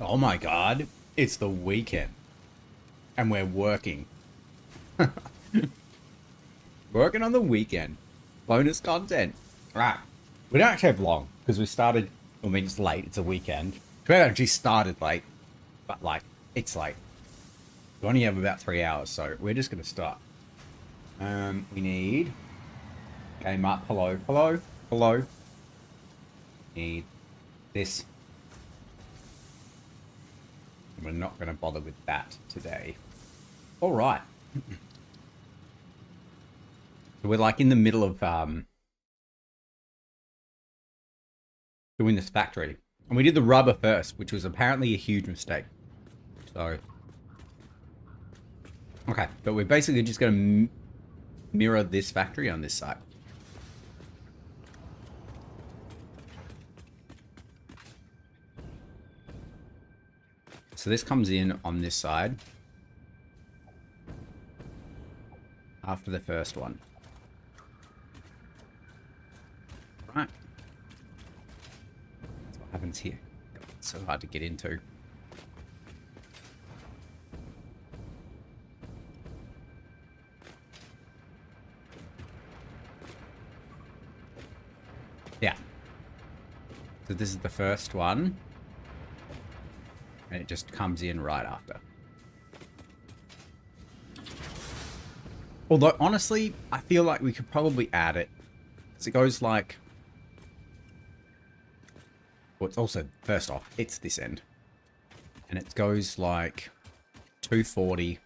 Oh my god, it's the weekend and we're working. Working on the weekend. Bonus content. Right. We don't actually have long because we started, I mean, it's late, it's a weekend. We actually started late, but like, it's late. We only have about 3 hours, so we're just going to start. We need game up. Hello, hello, hello. Need this. We're not going to bother with that today. All right. So we're like in the middle of doing this factory. And we did the rubber first, which was apparently a huge mistake. So, okay. But we're basically just going to mirror this factory on this side. So this comes in on this side after the first one. Right. That's what happens here. God, it's so hard to get into. Yeah. So this is the first one. And it just comes in right after. Although, honestly, I feel like we could probably add it. Because it goes like... Well, it's also, first off, it's this end. And it goes like 240.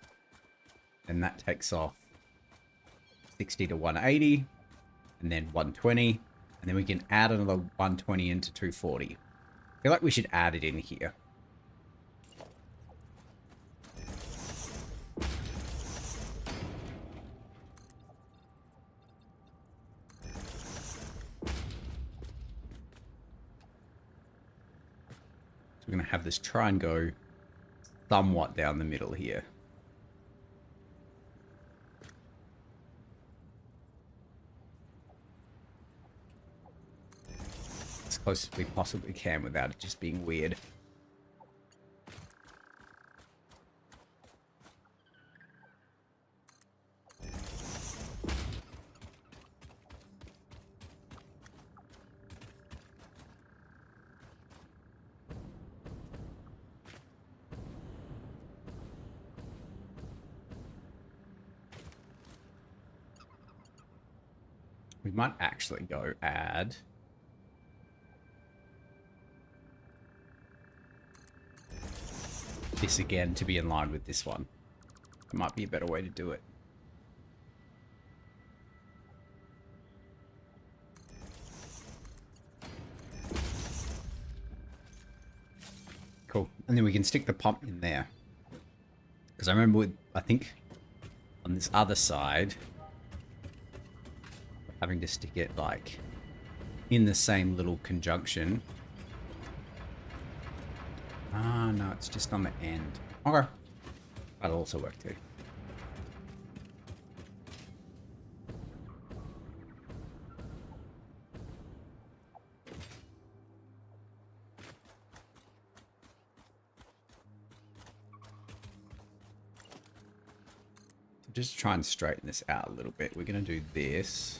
And that takes off 60 to 180. And then 120. And then we can add another 120 into 240. I feel like we should add it in here. We're going to have this try and go somewhat down the middle here. As close as we possibly can without it just being weird. We might actually go add this again to be in line with this one. It might be a better way to do it. Cool. And then we can stick the pump in there. Because I remember with, I think on this other side, having to stick it like in the same little conjunction. Ah, no, it's just on the end. Okay. That'll also work too. So just try and straighten this out a little bit. We're going to do this.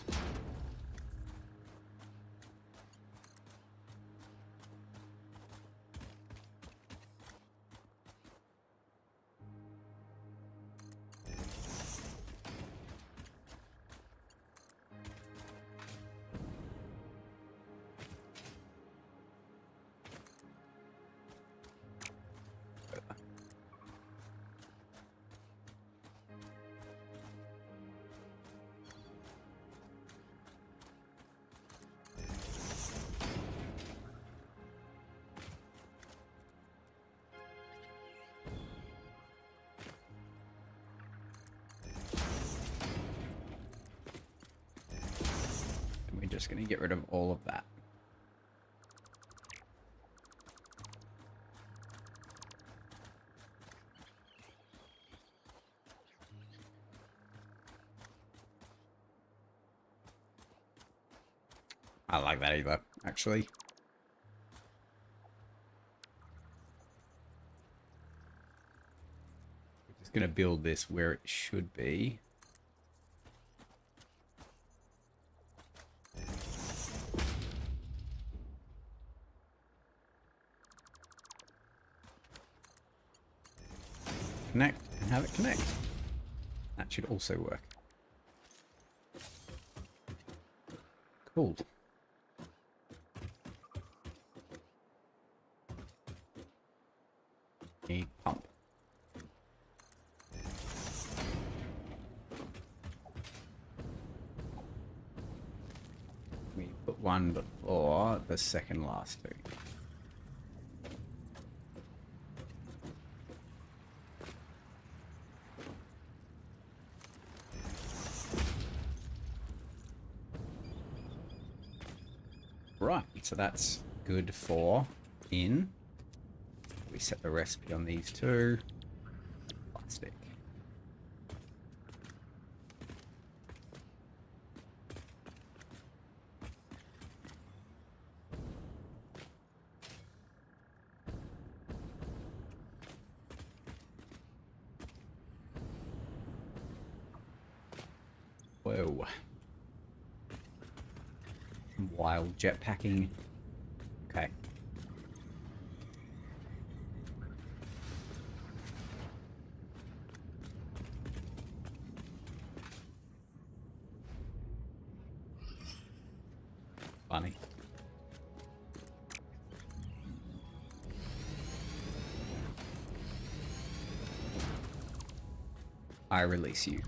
Just going to get rid of all of that. I like that either, actually. It's going to build this where it should be. Connect and have it connect. That should also work. Cool. Need pump. We put one before the second last two. Right, so that's good for in. We set the recipe on these two. Plastic. Whoa. Wild jetpacking. Okay. Funny. I release you.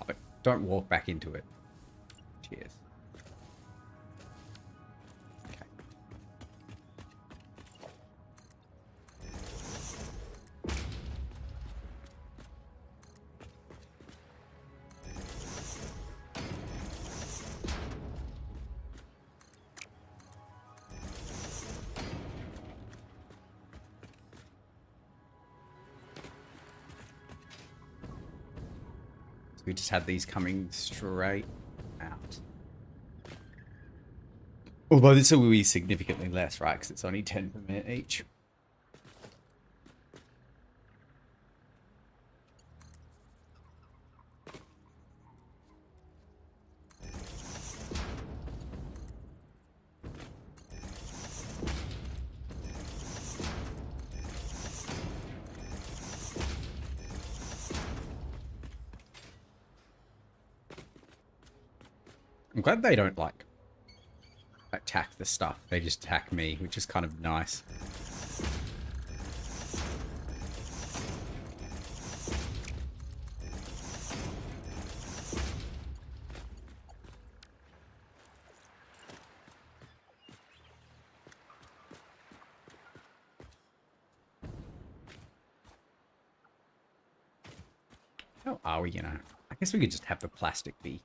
Oh, don't walk back into it. Cheers. Okay. We just had these coming straight out. Although this will be significantly less, right? Because it's only 10 per minute each. I'm glad they don't, like, attack the stuff. They just attack me, which is kind of nice. How are we gonna... I guess we could just have the plastic be.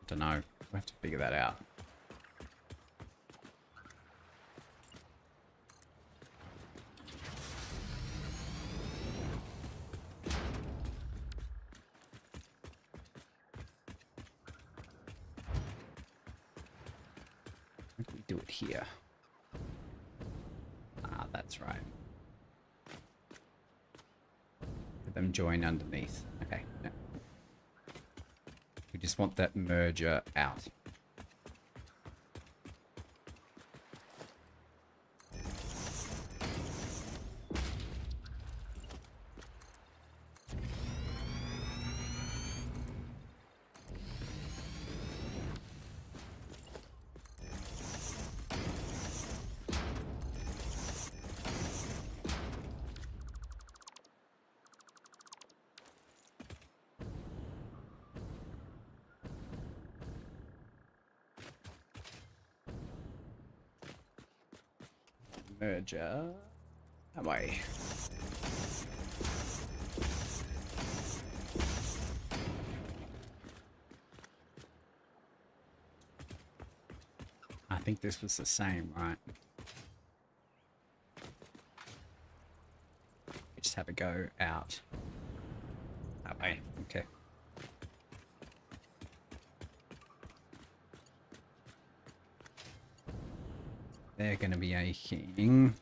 Don't know. We'll have to figure that out. How do we do it here? Ah, that's right. Let them join underneath. Okay. No. We just want that merger out. Merger away. I think this was the same, right? We just have it go out. That way. Okay. they're going to be aching.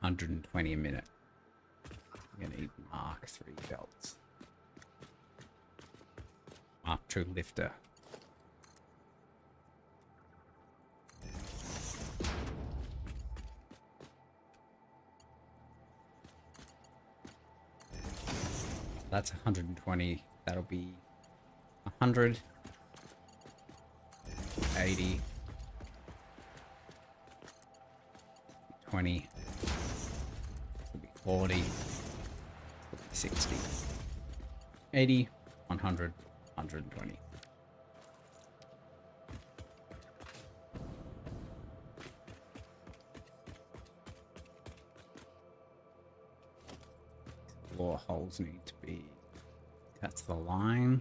$120 a minute. I'm going to need Mark III belts. Mark II lifter. That's 120. That'll be 100, 80, 20, it'll be 40, it'll be 60, 80, 100, 120. Floor holes need to be, that's the line.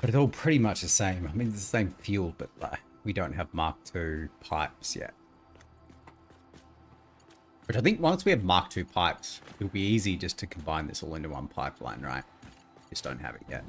But it's all pretty much the same. I mean, it's the same fuel, but we don't have Mark II pipes yet. But I think once we have Mark II pipes, it'll be easy just to combine this all into one pipeline, right? Just don't have it yet.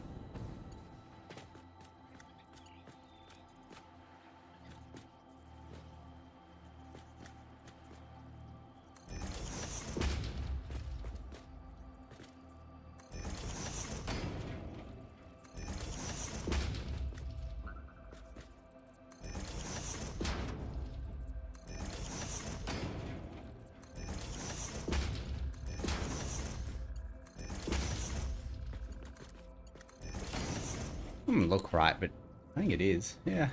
Doesn't look right, but I think it is. Yeah.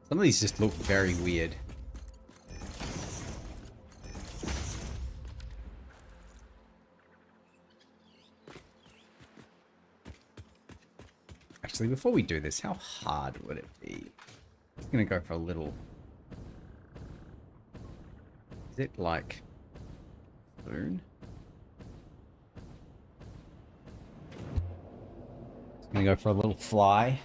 Some of these just look very weird. Actually, before we do this, how hard would it be? I'm gonna go for a little. Is it like spoon? I'm gonna go for a little fly.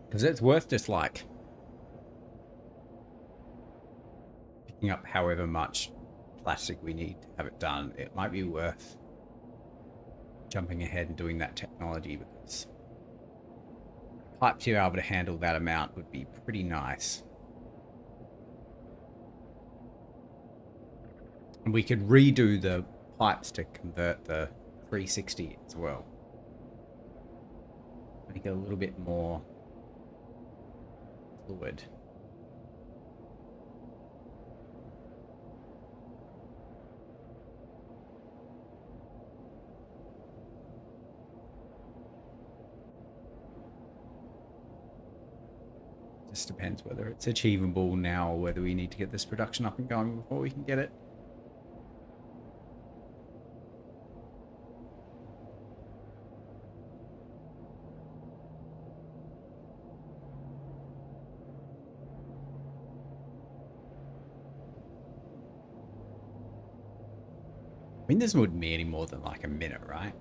Because it's worth just like picking up however much plastic we need to have it done. It might be worth jumping ahead and doing that technology, because pipe to be able to handle that amount would be pretty nice. And we could redo the pipes to convert the 360 as well. Make it a little bit more fluid. Just depends whether it's achievable now or whether we need to get this production up and going before we can get it. I mean, this wouldn't be any more than like a minute, right?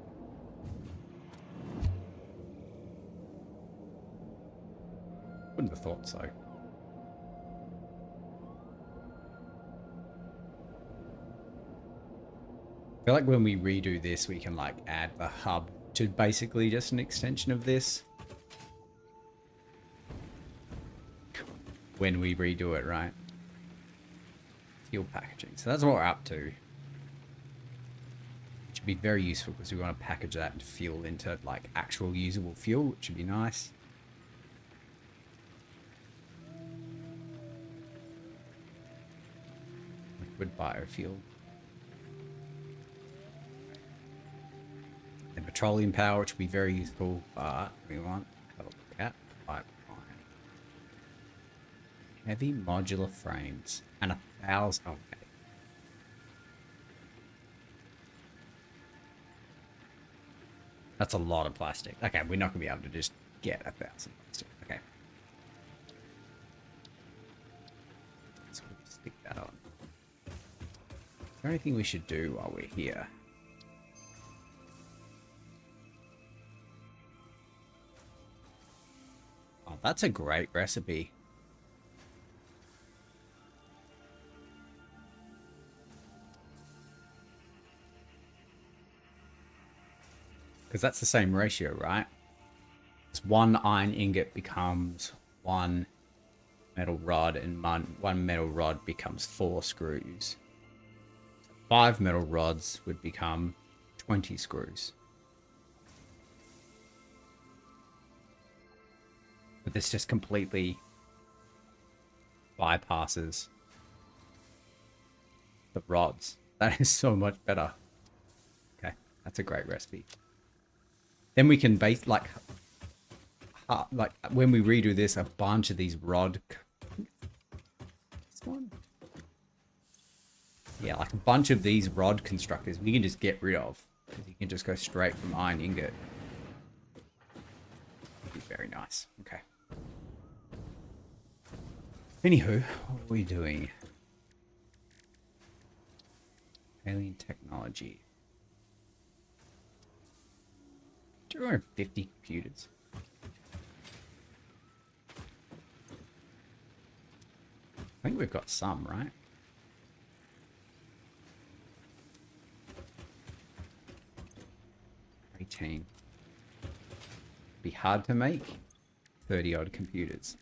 Wouldn't have thought so. I feel like when we redo this, we can like add the hub to basically just an extension of this. When we redo it, right? Fuel packaging. So that's what we're up to. Which would be very useful because we want to package that into fuel into like actual usable fuel, which would be nice. liquid biofuel. And petroleum power, which will be very useful, but we want to have a look at pipeline. Heavy modular frames and 1,000. Okay. That's a lot of plastic. Okay, we're not gonna be able to just get 1,000 plastic. Okay. So we'll stick that on. Is there anything we should do while we're here? Oh, that's a great recipe. Because that's the same ratio, right? It's 1 iron ingot becomes 1 metal rod, and 1 metal rod becomes 4 screws. 5 metal rods would become 20 screws. But this just completely bypasses the rods. That is so much better. Okay, that's a great recipe. Then we can base like when we redo this, a bunch of these rod. This one, yeah, like a bunch of these rod constructors we can just get rid of, because you can just go straight from iron ingot. It'd be very nice. Okay. Anywho, what are we doing? Alien technology. 250 computers. I think we've got some, right? 18. Be hard to make. 30 odd computers.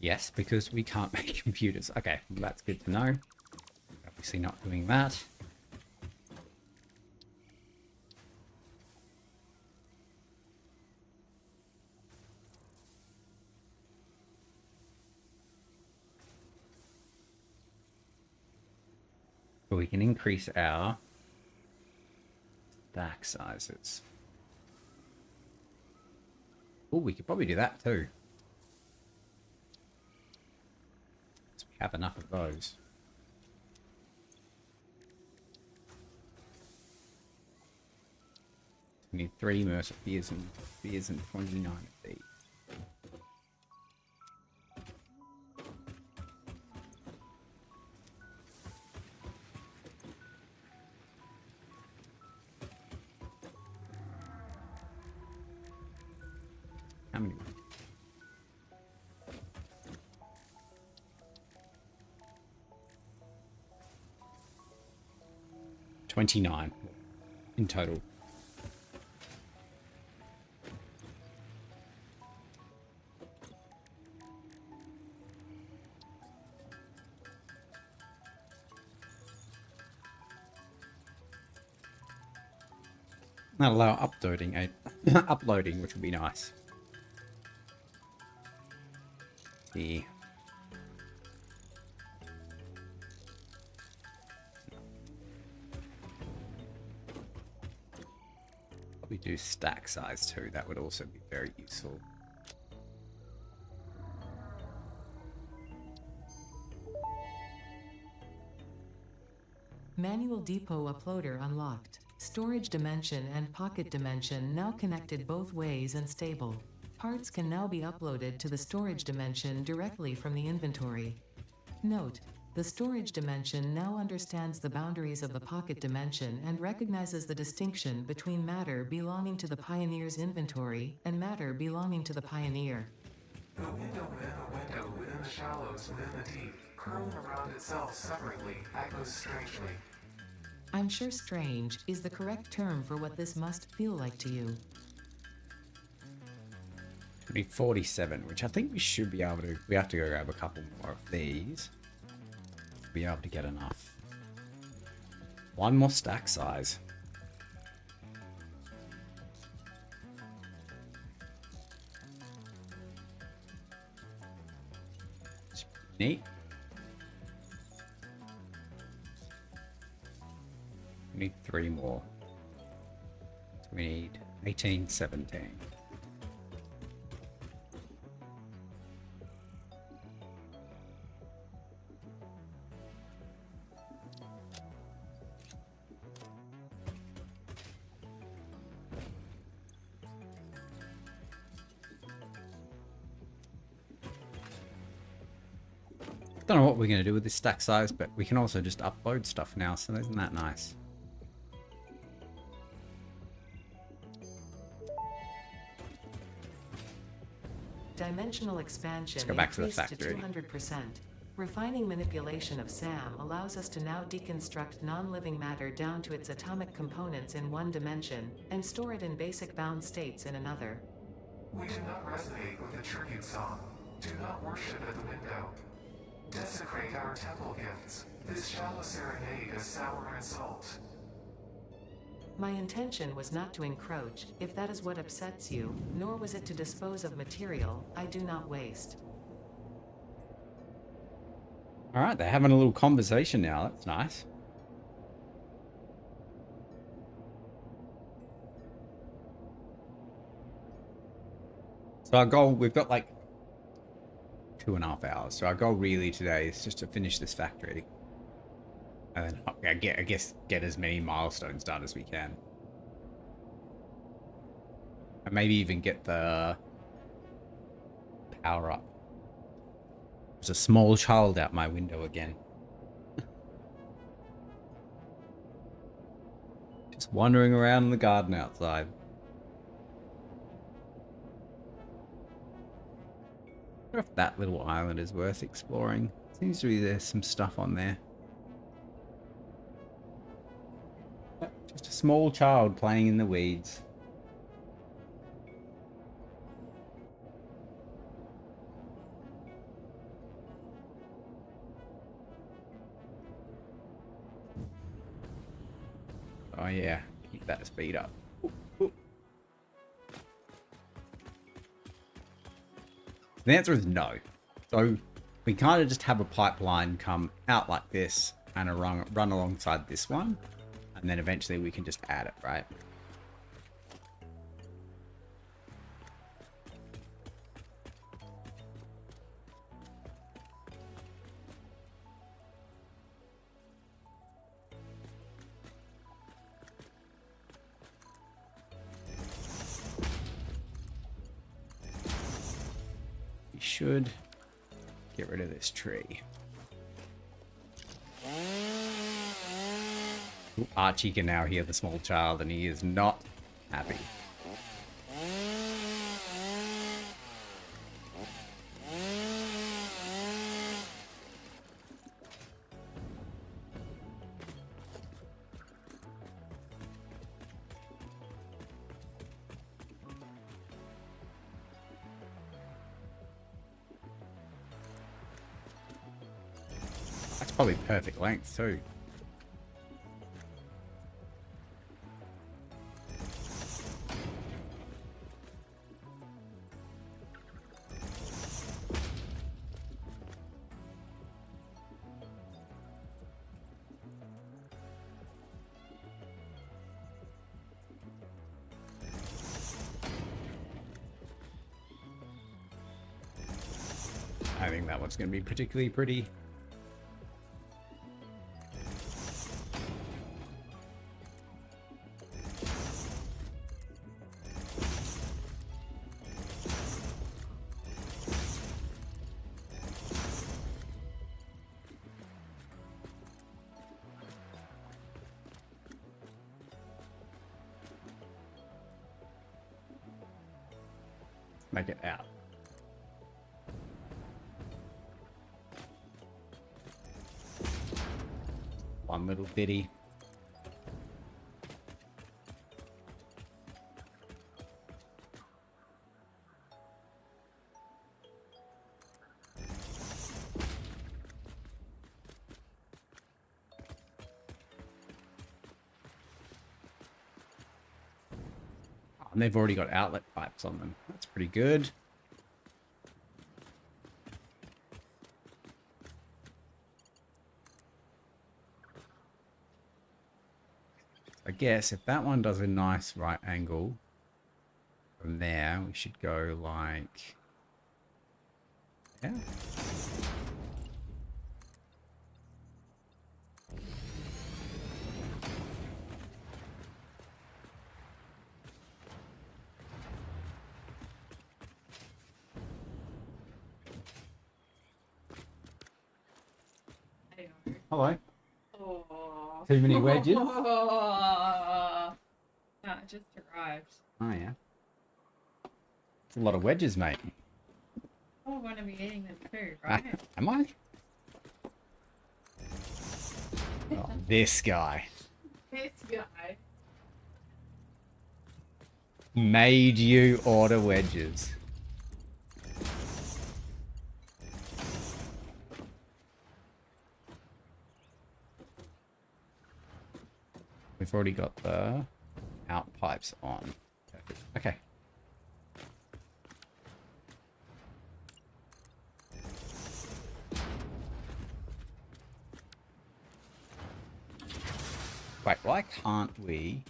Yes, because we can't make computers. Okay, well, that's good to know. Obviously not doing that. But we can increase our stack sizes. Oh, we could probably do that too. Have enough of those. We need 3 immersive beers and 29 of these. How many? 29 in total. Not allow uploading, uploading, which would be nice. See. We do stack size too. That would also be very useful. Manual depot uploader unlocked. Storage dimension and pocket dimension now connected both ways and stable. Parts can now be uploaded to the storage dimension directly from the inventory. Note: the storage dimension now understands the boundaries of the pocket dimension and recognizes the distinction between matter belonging to the Pioneer's inventory and matter belonging to the Pioneer. The window within the shallows within the deep, curling around itself separately, echoes strangely. I'm sure strange is the correct term for what this must feel like to you. We need 47, which I think we should be able to. We have to go grab a couple more of these. Be able to get enough. One more stack size. Neat. We need 3 more. So we need 18, 17. Don't know what we're going to do with this stack size, but we can also just upload stuff now, so isn't that nice? Dimensional expansion Let's go back to the increased factory. 200%. Refining manipulation of SAM allows us to now deconstruct non-living matter down to its atomic components in one dimension, and store it in basic bound states in another. We do not resonate with the tribute song. Do not worship at the window. Desecrate our temple gifts. This shallow serenade is sour insult. My intention was not to encroach, if that is what upsets you, nor was it to dispose of material I do not waste. Alright, they're having a little conversation now. That's nice. So our goal, we've got like 2.5 hours. So our goal really today is just to finish this factory. And then I guess get as many milestones done as we can. And maybe even get the power up. There's a small child out my window again. Just wandering around in the garden outside. I wonder if that little island is worth exploring. Seems to be there's some stuff on there. Just a small child playing in the weeds. Oh yeah, keep that speed up. Ooh, ooh. The answer is no. So we kind of just have a pipeline come out like this and run alongside this one. And then eventually we can just add it, right? We should get rid of this tree. Ooh, Archie can now hear the small child and he is not happy. That's probably perfect length too. I think that one's going to be particularly pretty. Make it out. One little bitty. And they've already got outlet pipes on them. That's pretty good. I guess if that one does a nice right angle from there, we should go like... Yeah. Hello. Oh. Too many wedges? No, it just arrived. Oh, yeah. It's a lot of wedges, mate. Oh, we're going to be eating them too, Ah, right? am I? Oh, this guy. This guy. Made you order wedges. We've already got the out pipes on. Perfect. Okay. Wait, why can't we?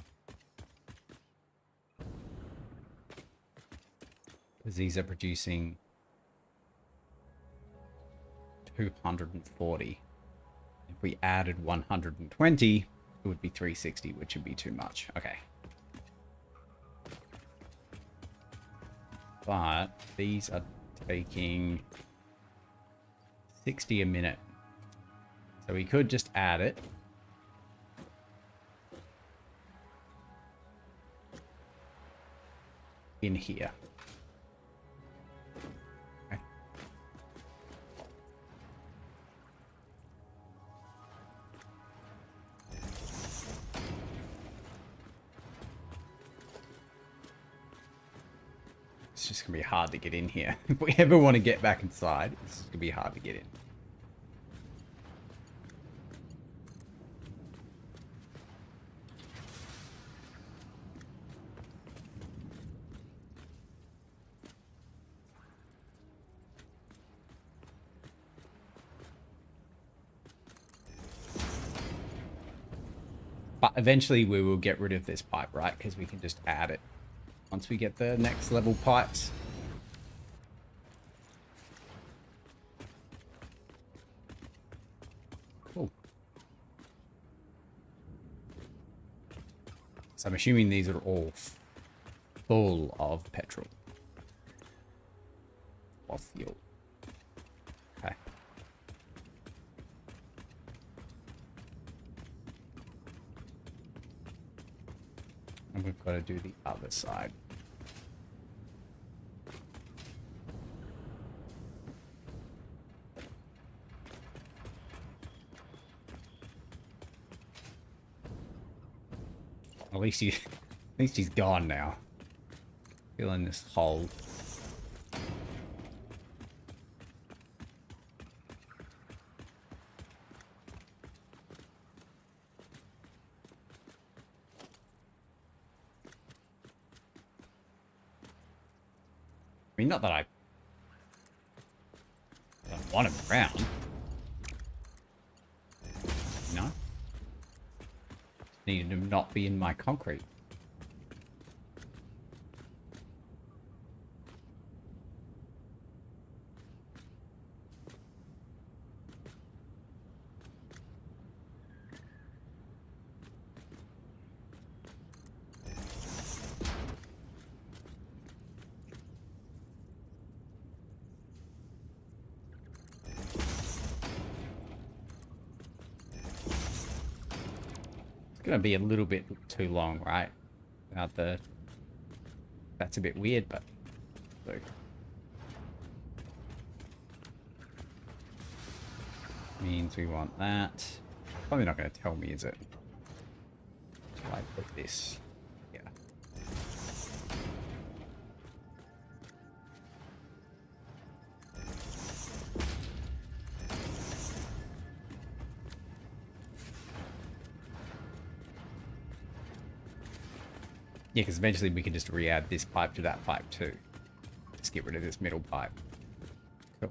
Because these are producing 240. If we added 120, it would be 360, which would be too much. Okay. But these are taking 60 a minute. So we could just add it. In here. Okay. It's just gonna be hard to get in here. If we ever want to get back inside, it's gonna be hard to get in. But eventually we will get rid of this pipe, right? Because we can just add it once we get the next level pipes. Cool. So I'm assuming these are all full of petrol. Or fuel. Okay. And we've got to do the other side. At least he's gone now. Filling this hole. I mean, not that I don't want him around. No. Needed him not be in my concrete. It's gonna be a little bit too long, right? Without the... That's a bit weird, but... So... Means we want that. Probably not gonna tell me, is it? So I put this... Yeah. Yeah, because eventually we can just re-add this pipe to that pipe too. Just get rid of this middle pipe. Cool.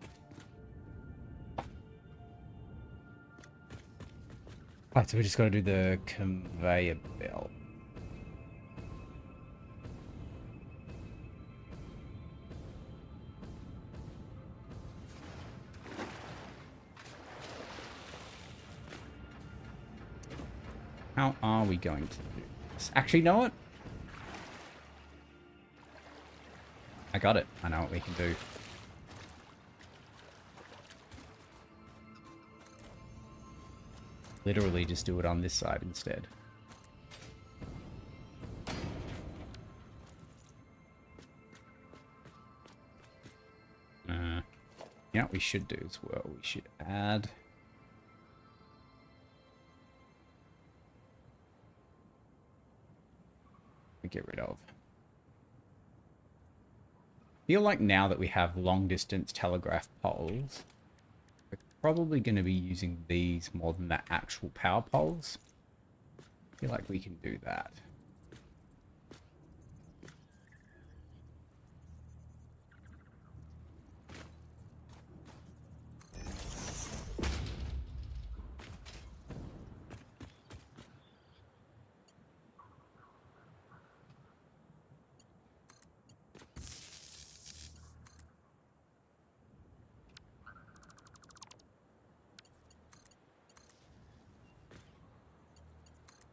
Right, so we just got to do the conveyor belt. How are we going to do this? Actually, you know what? I got it. I know what we can do. Literally just do it on this side instead. You know what we should do as well? We should add... we get rid of. I feel like now that we have long distance telegraph poles, we're probably going to be using these more than the actual power poles. I feel like we can do that.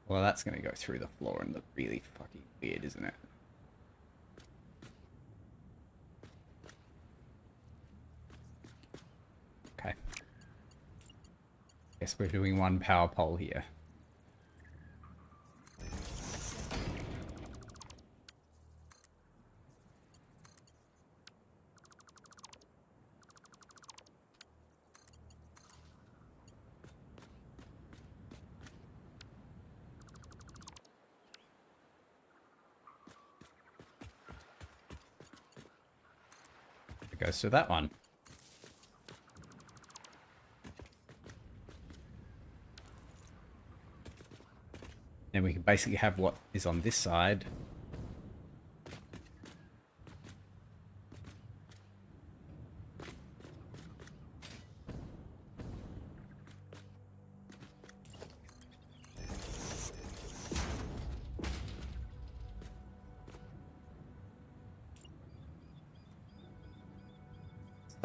Well, that's going to go through the floor and look really fucking weird, isn't it? Okay. Guess we're doing one power pole here. It goes to that one. And we can basically have what is on this side.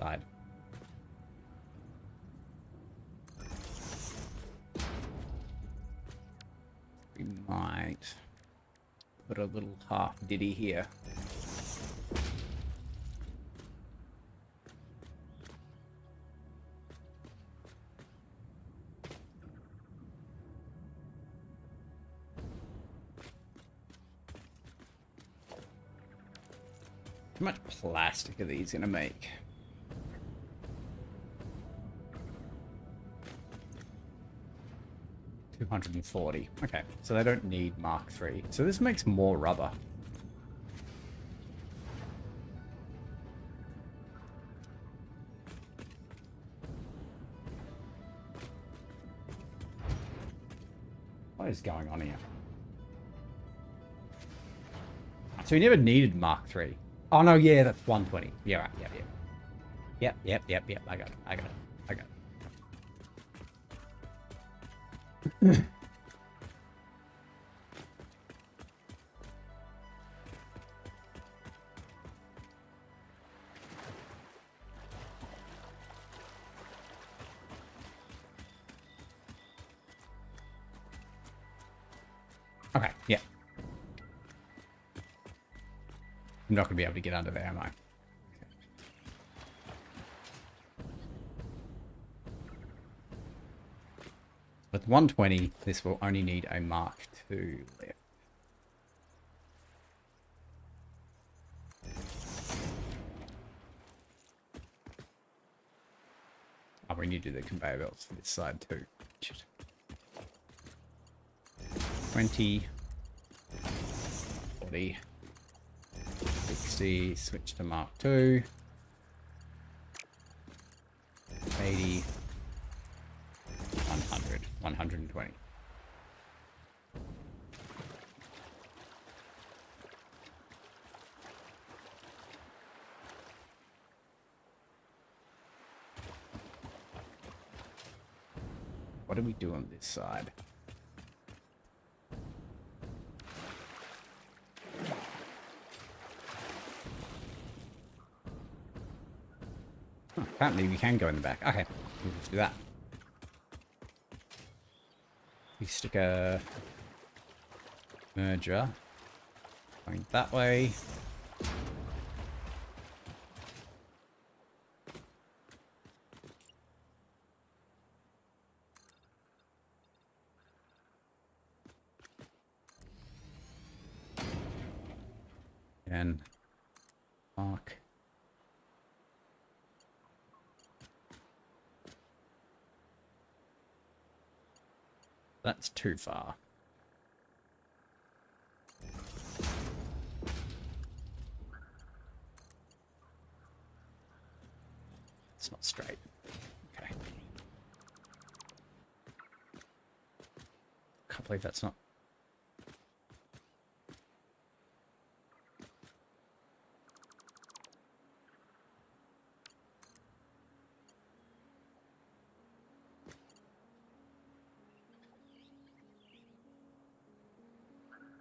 Side. We might put a little half ditty here. How much plastic are these gonna make? $240. Okay, so they don't need Mark III. So this makes more rubber. What is going on here? So we never needed Mark III. Oh no, yeah, that's 120. Yeah, right, yep. I got it. Okay, yeah. I'm not going to be able to get under there, am I? With 120, this will only need a Mark II lift. Oh, we need to do the conveyor belts for this side too. Shit. 20, 40, 60, switch to Mark II, 80, 100, 120. what do we do on this side? Oh, apparently we can go in the back. Okay, we'll just do that. We stick a merger going that way. And arc. That's too far. It's not straight. Okay. Can't believe that's not.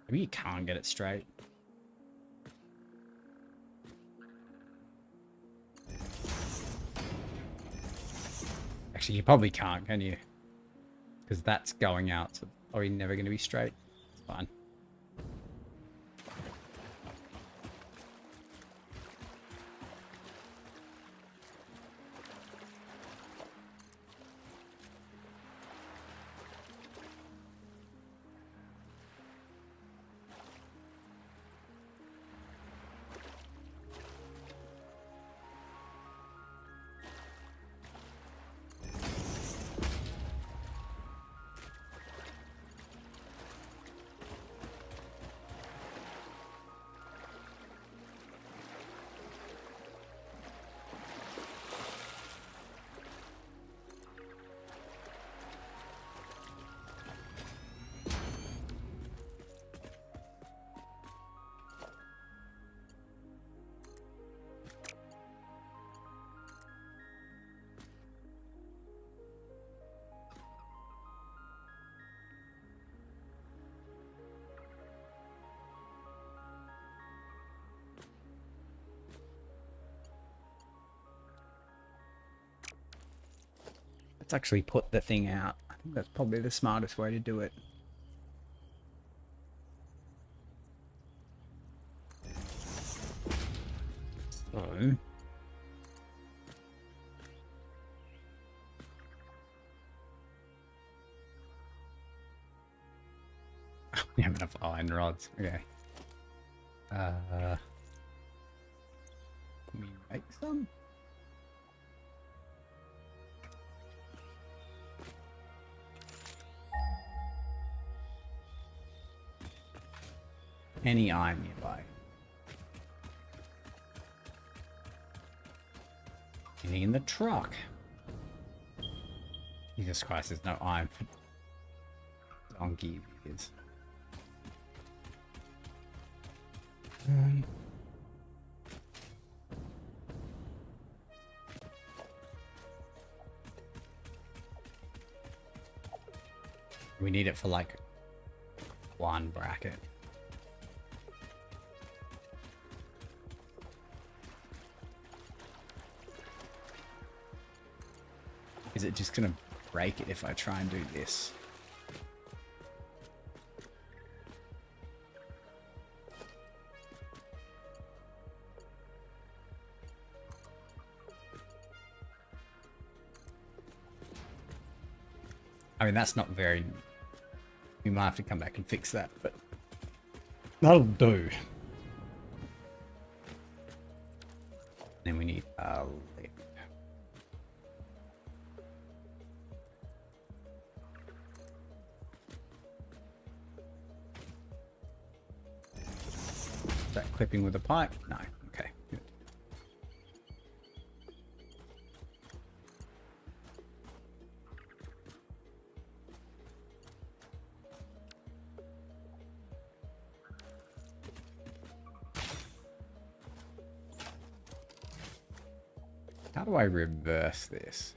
Maybe you can't get it straight. Actually, you probably can't, can you? Because that's going out. So, are you never going to be straight? It's fine. Let's actually put the thing out. I think that's probably the smartest way to do it. So. We have enough iron rods. Okay. Can we make some? Any iron nearby. Any in the truck. Jesus Christ, there's no iron for donkey ears. We need it for like one bracket. Is it just gonna break it if I try and do this? I mean, that's not very... We might have to come back and fix that, but that'll do. Then we need a lip. Is that clipping with a pipe? No. Okay, good. How do I reverse this?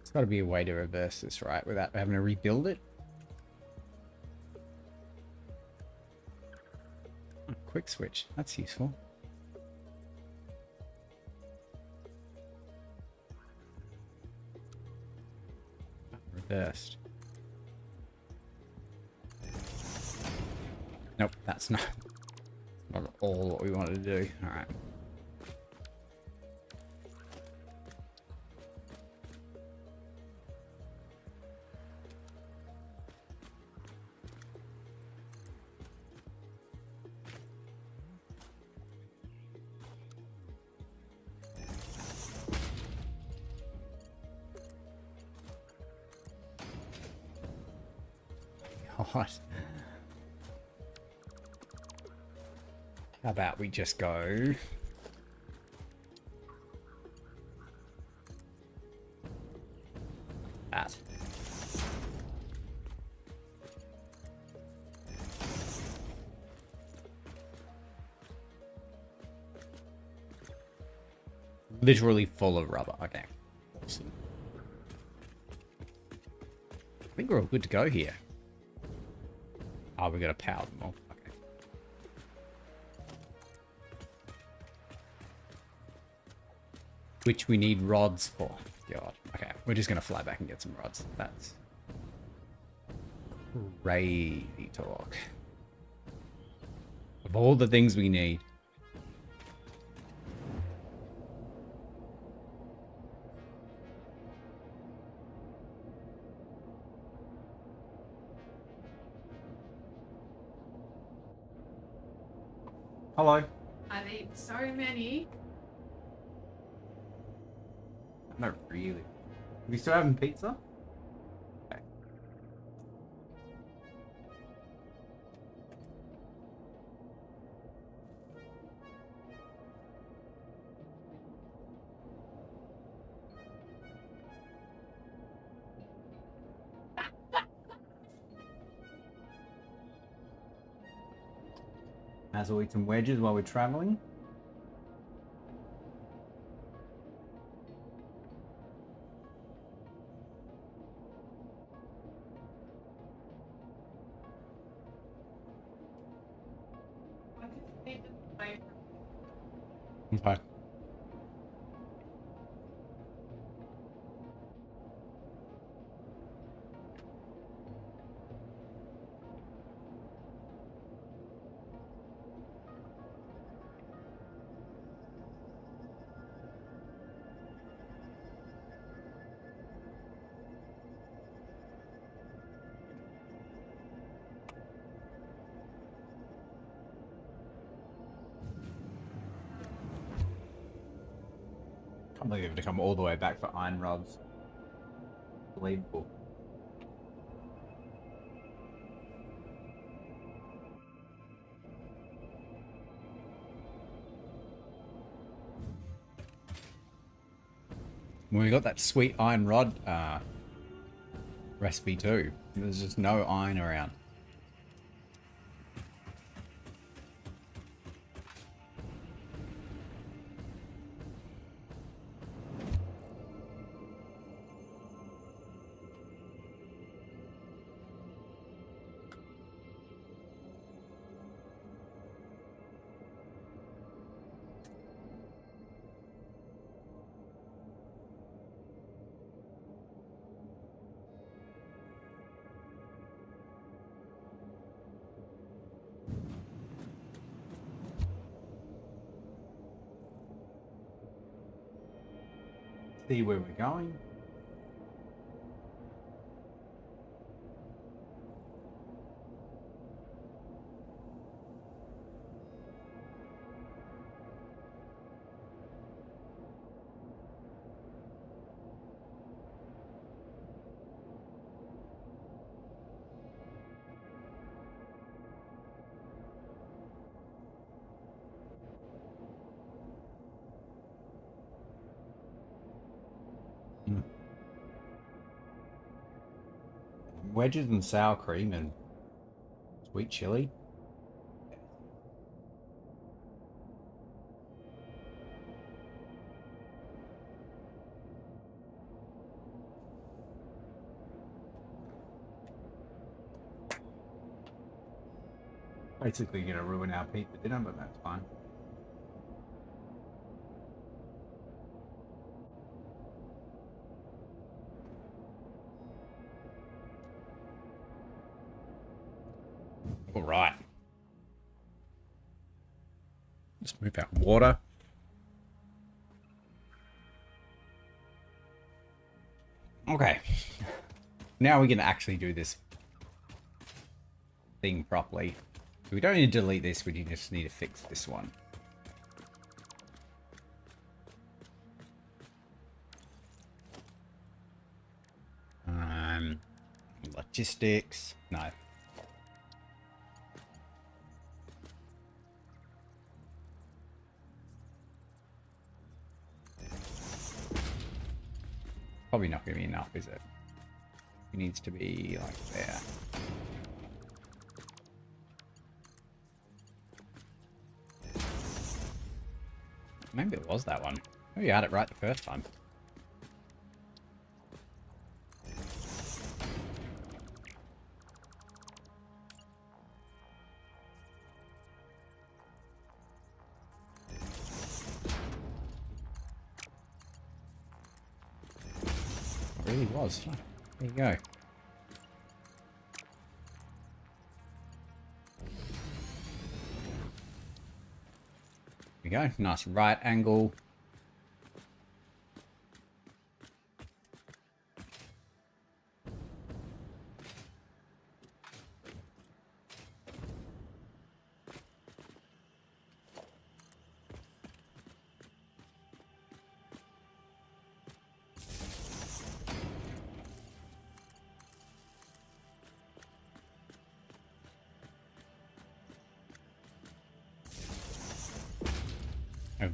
There's got to be a way to reverse this, right? Without having to rebuild it. Oh, quick switch. That's useful. Oh, reversed. Nope, that's not at all what we wanted to do. All right. God. How about we just go... that. Literally full of rubber. Okay. Awesome. I think we're all good to go here. Oh, we got to power them all. Okay. Which we need rods for. God. Okay, we're just going to fly back and get some rods. That's crazy talk. Of all the things we need. Hello. I've eaten so many. Not really. We still having pizza? Okay. As we eat some wedges while we're traveling. I just need to wait Okay. Can't believe we have to come all the way back for iron rods. Unbelievable. When we got that sweet iron rod recipe too, there's just no iron around. See where we're going. Wedges and sour cream and sweet chili. Basically gonna ruin our pizza dinner, but that's fine. All right. Just move out water. Okay. Now we can actually do this thing properly. So we don't need to delete this, we just need to fix this one. Logistics. No. Probably not going to be enough, is it? It needs to be like there. Maybe it was that one. Maybe you had it right the first time. It really was. There you go. There we go. Nice right angle.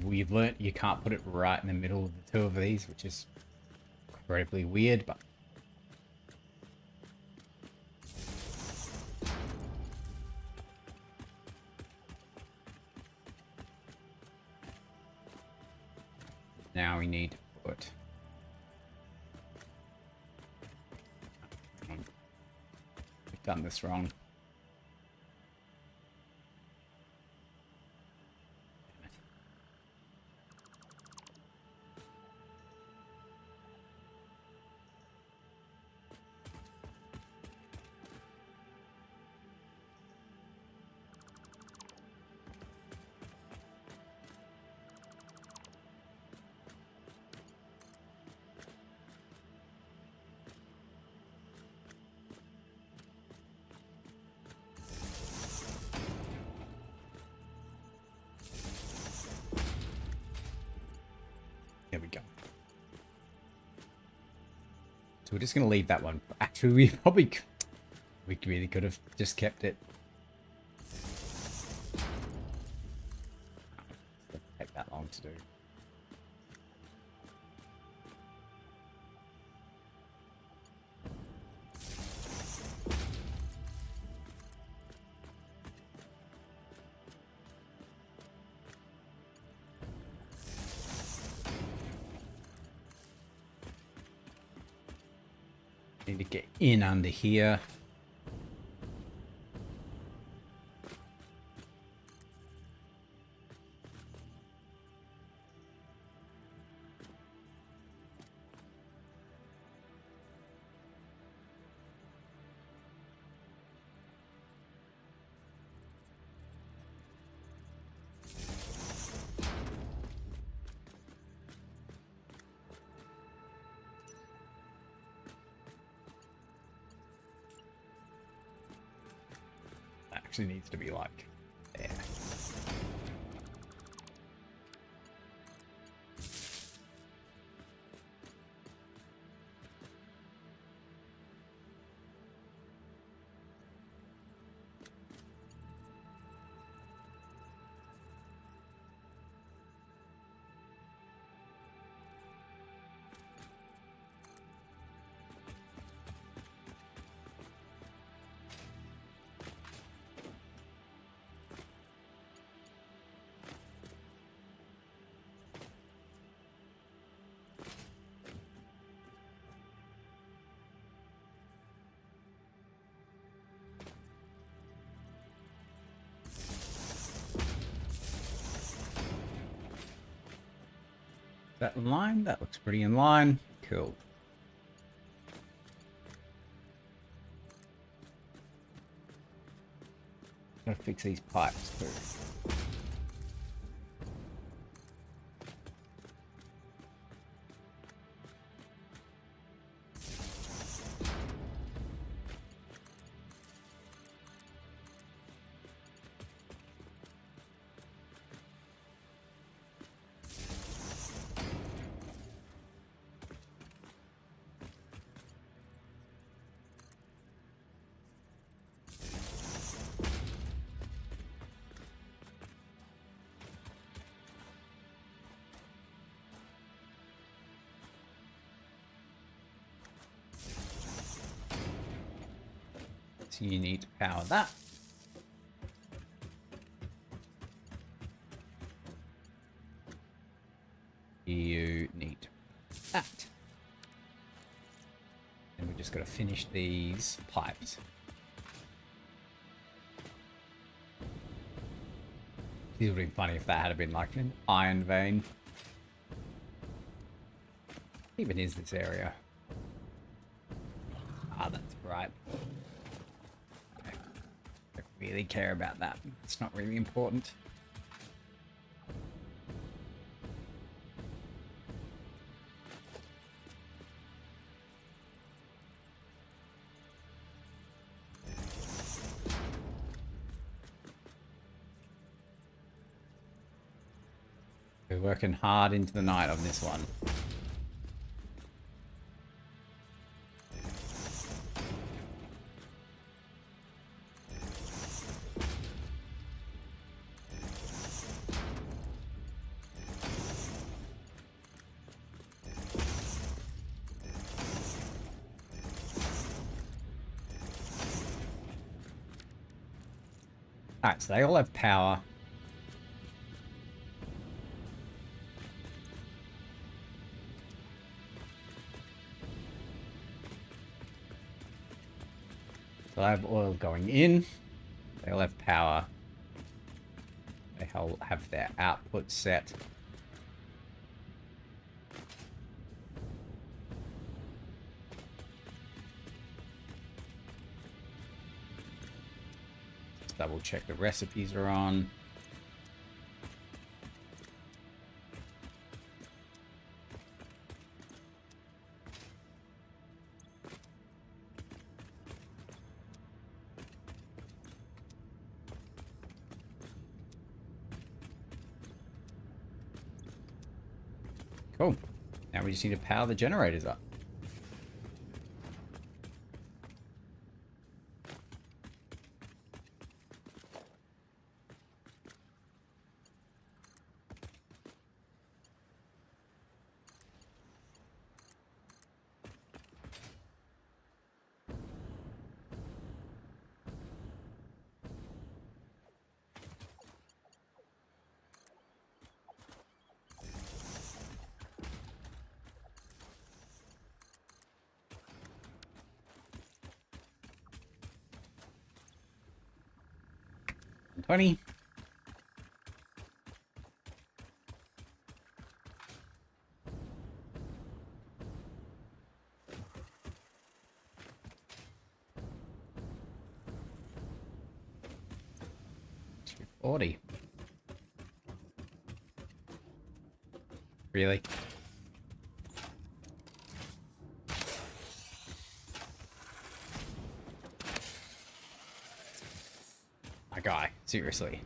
We've learnt you can't put it right in the middle of the two of these, which is incredibly weird, but now we need to put we've done this wrong. There we go. So we're just going to leave that one. Actually, we really could have just kept it. It'll take that long to do. Need to get in under here. Actually needs to be like there. that in line? That looks pretty in line. Cool. Gotta fix these pipes too. So you need to power that. You need that. And we just got to finish these pipes. It would have been funny if that had been like an iron vein. Even is this area? Ah, that's right. Okay. Don't really care about that. It's not really important. We're working hard into the night on this one. Alright, so they all have power. So I have oil going in. They all have power. They all have their output set. Just double check the recipes are on. Cool. Now we just need to power the generators up. And 20. $240. Really? My guy, seriously.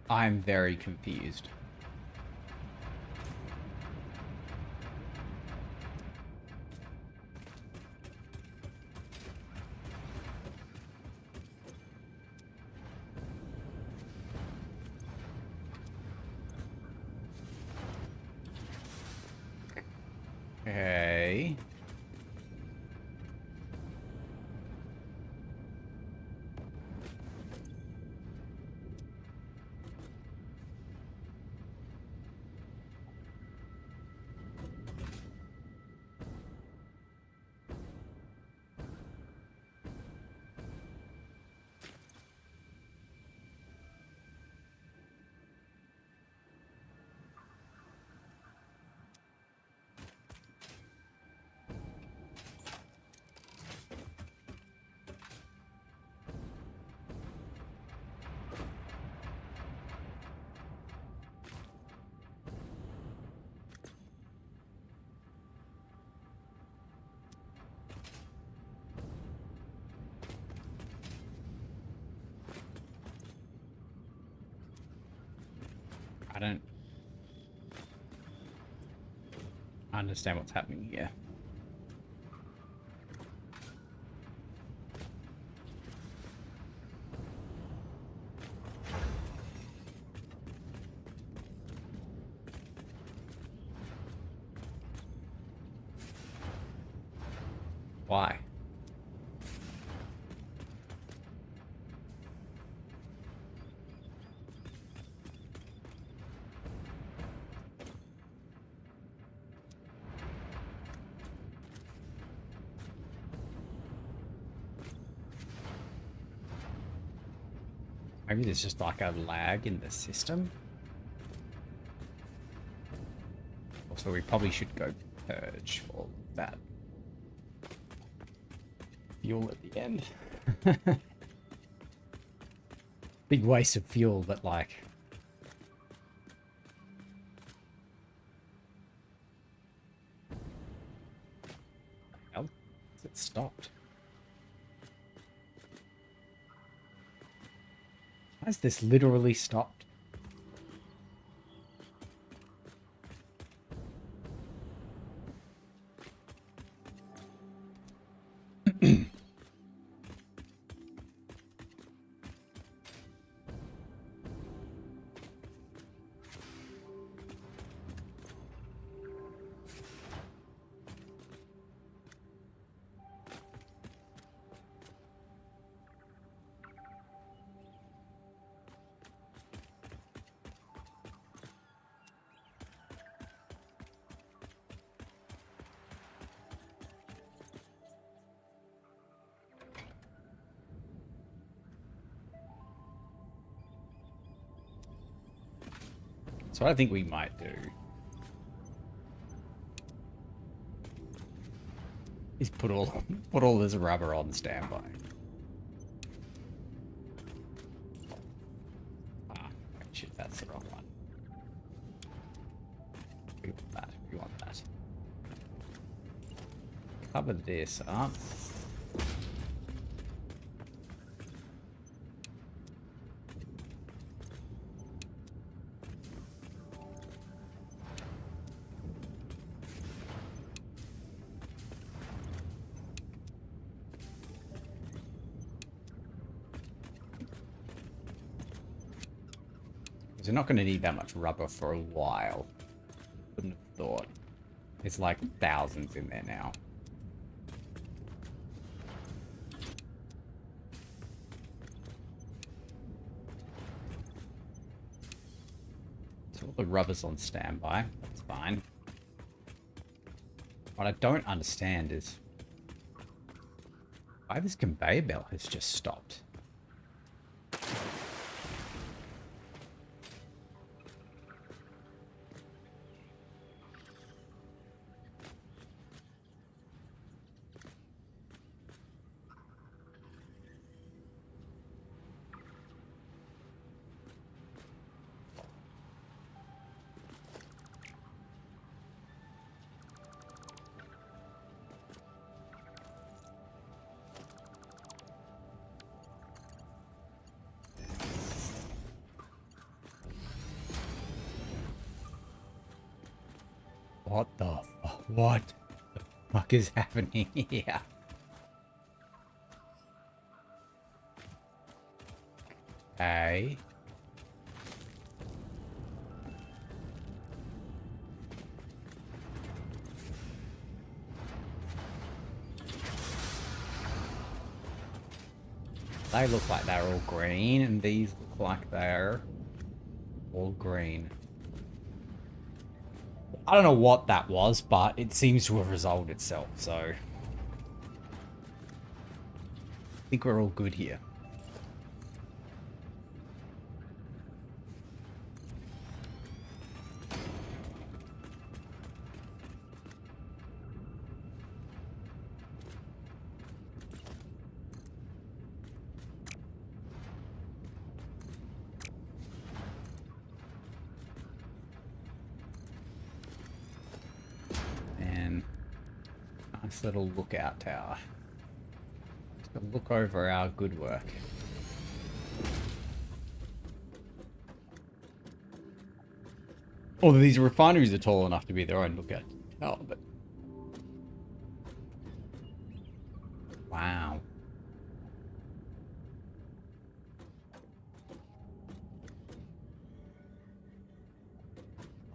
I'm very confused. Okay. I don't understand what's happening here. Why? Maybe there's just like a lag in the system. Also, we probably should go purge all of that fuel at the end. Big waste of fuel, but like... Hell, it stopped. Has this literally stopped? So what I think we might do is put all this rubber on standby. Ah, shit, that's the wrong one. We want that. We want that. Cover this up. You're not going to need that much rubber for a while. Wouldn't have thought. It's like thousands in there now. So all the rubber's on standby. That's fine. What I don't understand is why this conveyor belt has just stopped. What the fuck is happening here? Okay. They look like they're all green, and these look like they're all green. I don't know what that was, but it seems to have resolved itself, so I think we're all good here. And nice little lookout tower. Just to look over our good work. Although these refineries are tall enough to be their own lookout tower, but wow.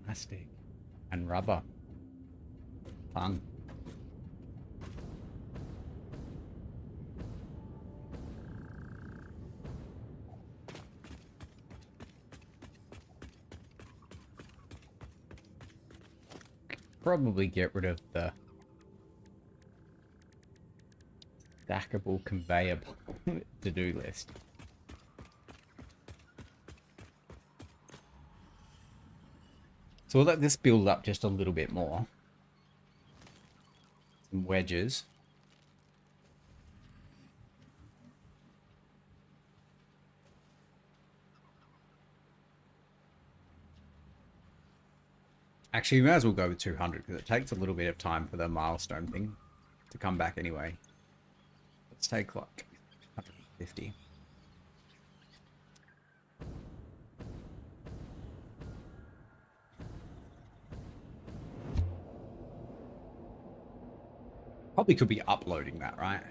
Plastic and rubber. Fun. Probably get rid of the stackable conveyor to-do list. So we'll let this build up just a little bit more. Some wedges. Actually, we may as well go with 200 because it takes a little bit of time for the milestone thing to come back anyway. Let's take like 150. Probably could be uploading that, right?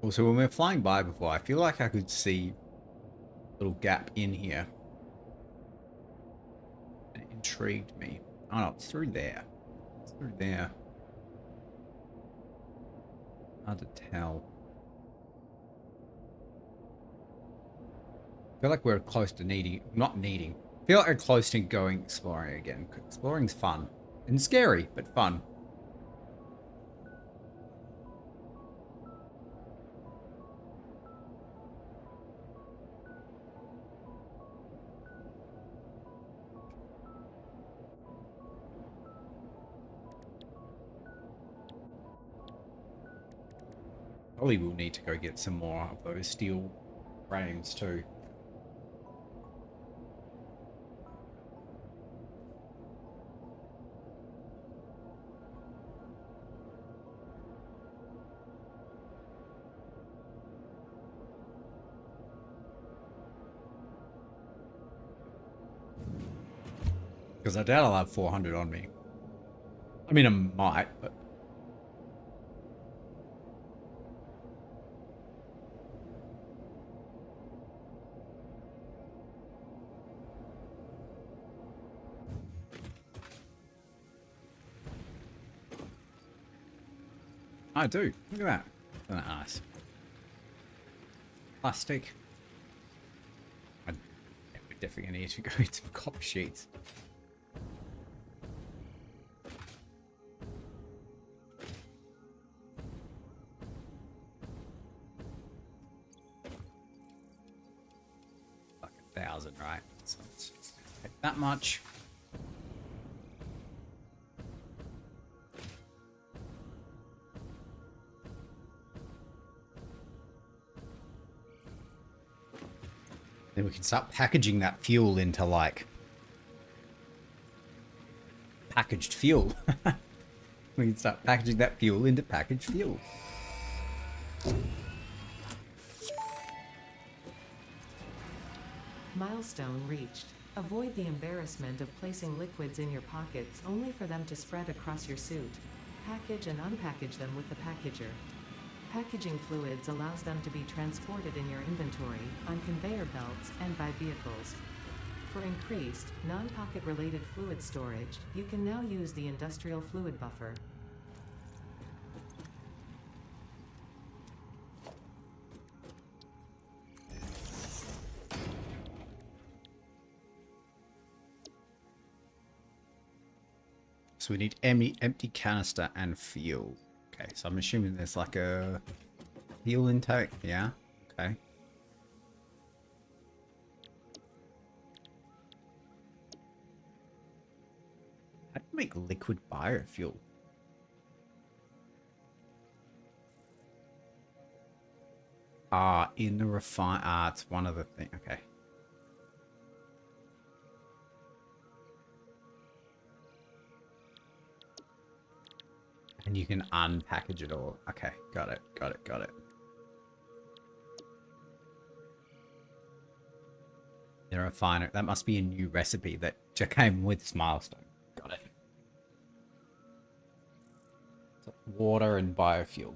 Also, when we're flying by before, I feel like I could see a little gap in here. It intrigued me. Oh no, it's through there. It's through there. Hard to tell. I feel like we're close to not needing. I feel like we're close to going exploring again. Exploring's fun. And scary, but fun. Probably will need to go get some more of those steel frames too. Because I doubt I'll have 400 on me. I mean, I might, but... I do. Look at that. Isn't that nice? Plastic. We're definitely going to need to go get some copper sheets. Like 1,000, right? So let's just take that much. Then we can start packaging that fuel into, like, packaged fuel. We can start packaging that fuel into packaged fuel. Milestone reached. Avoid the embarrassment of placing liquids in your pockets only for them to spread across your suit. Package and unpackage them with the packager. Packaging fluids allows them to be transported in your inventory, on conveyor belts, and by vehicles. For increased, non-pocket related fluid storage, you can now use the industrial fluid buffer. So we need empty canister and fuel. Okay, so I'm assuming there's like a fuel intake. Yeah, okay. How do you make liquid biofuel? In the it's one of the things. Okay. And you can unpackage it all. Okay, got it. The refiner. That must be a new recipe that just came with this milestone. Got it. So water and biofuel.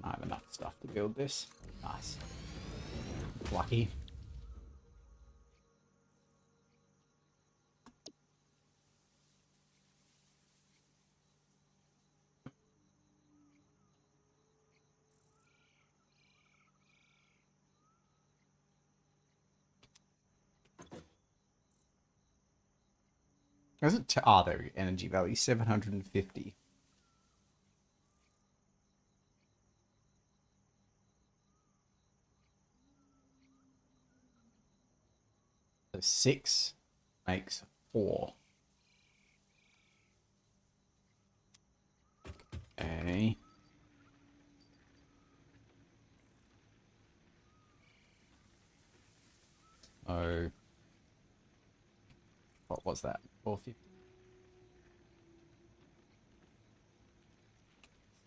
I have enough stuff to build this. Nice. Lucky. Is it? There we go. Energy value 750. So 6 makes 4. Okay. So what was that? 450.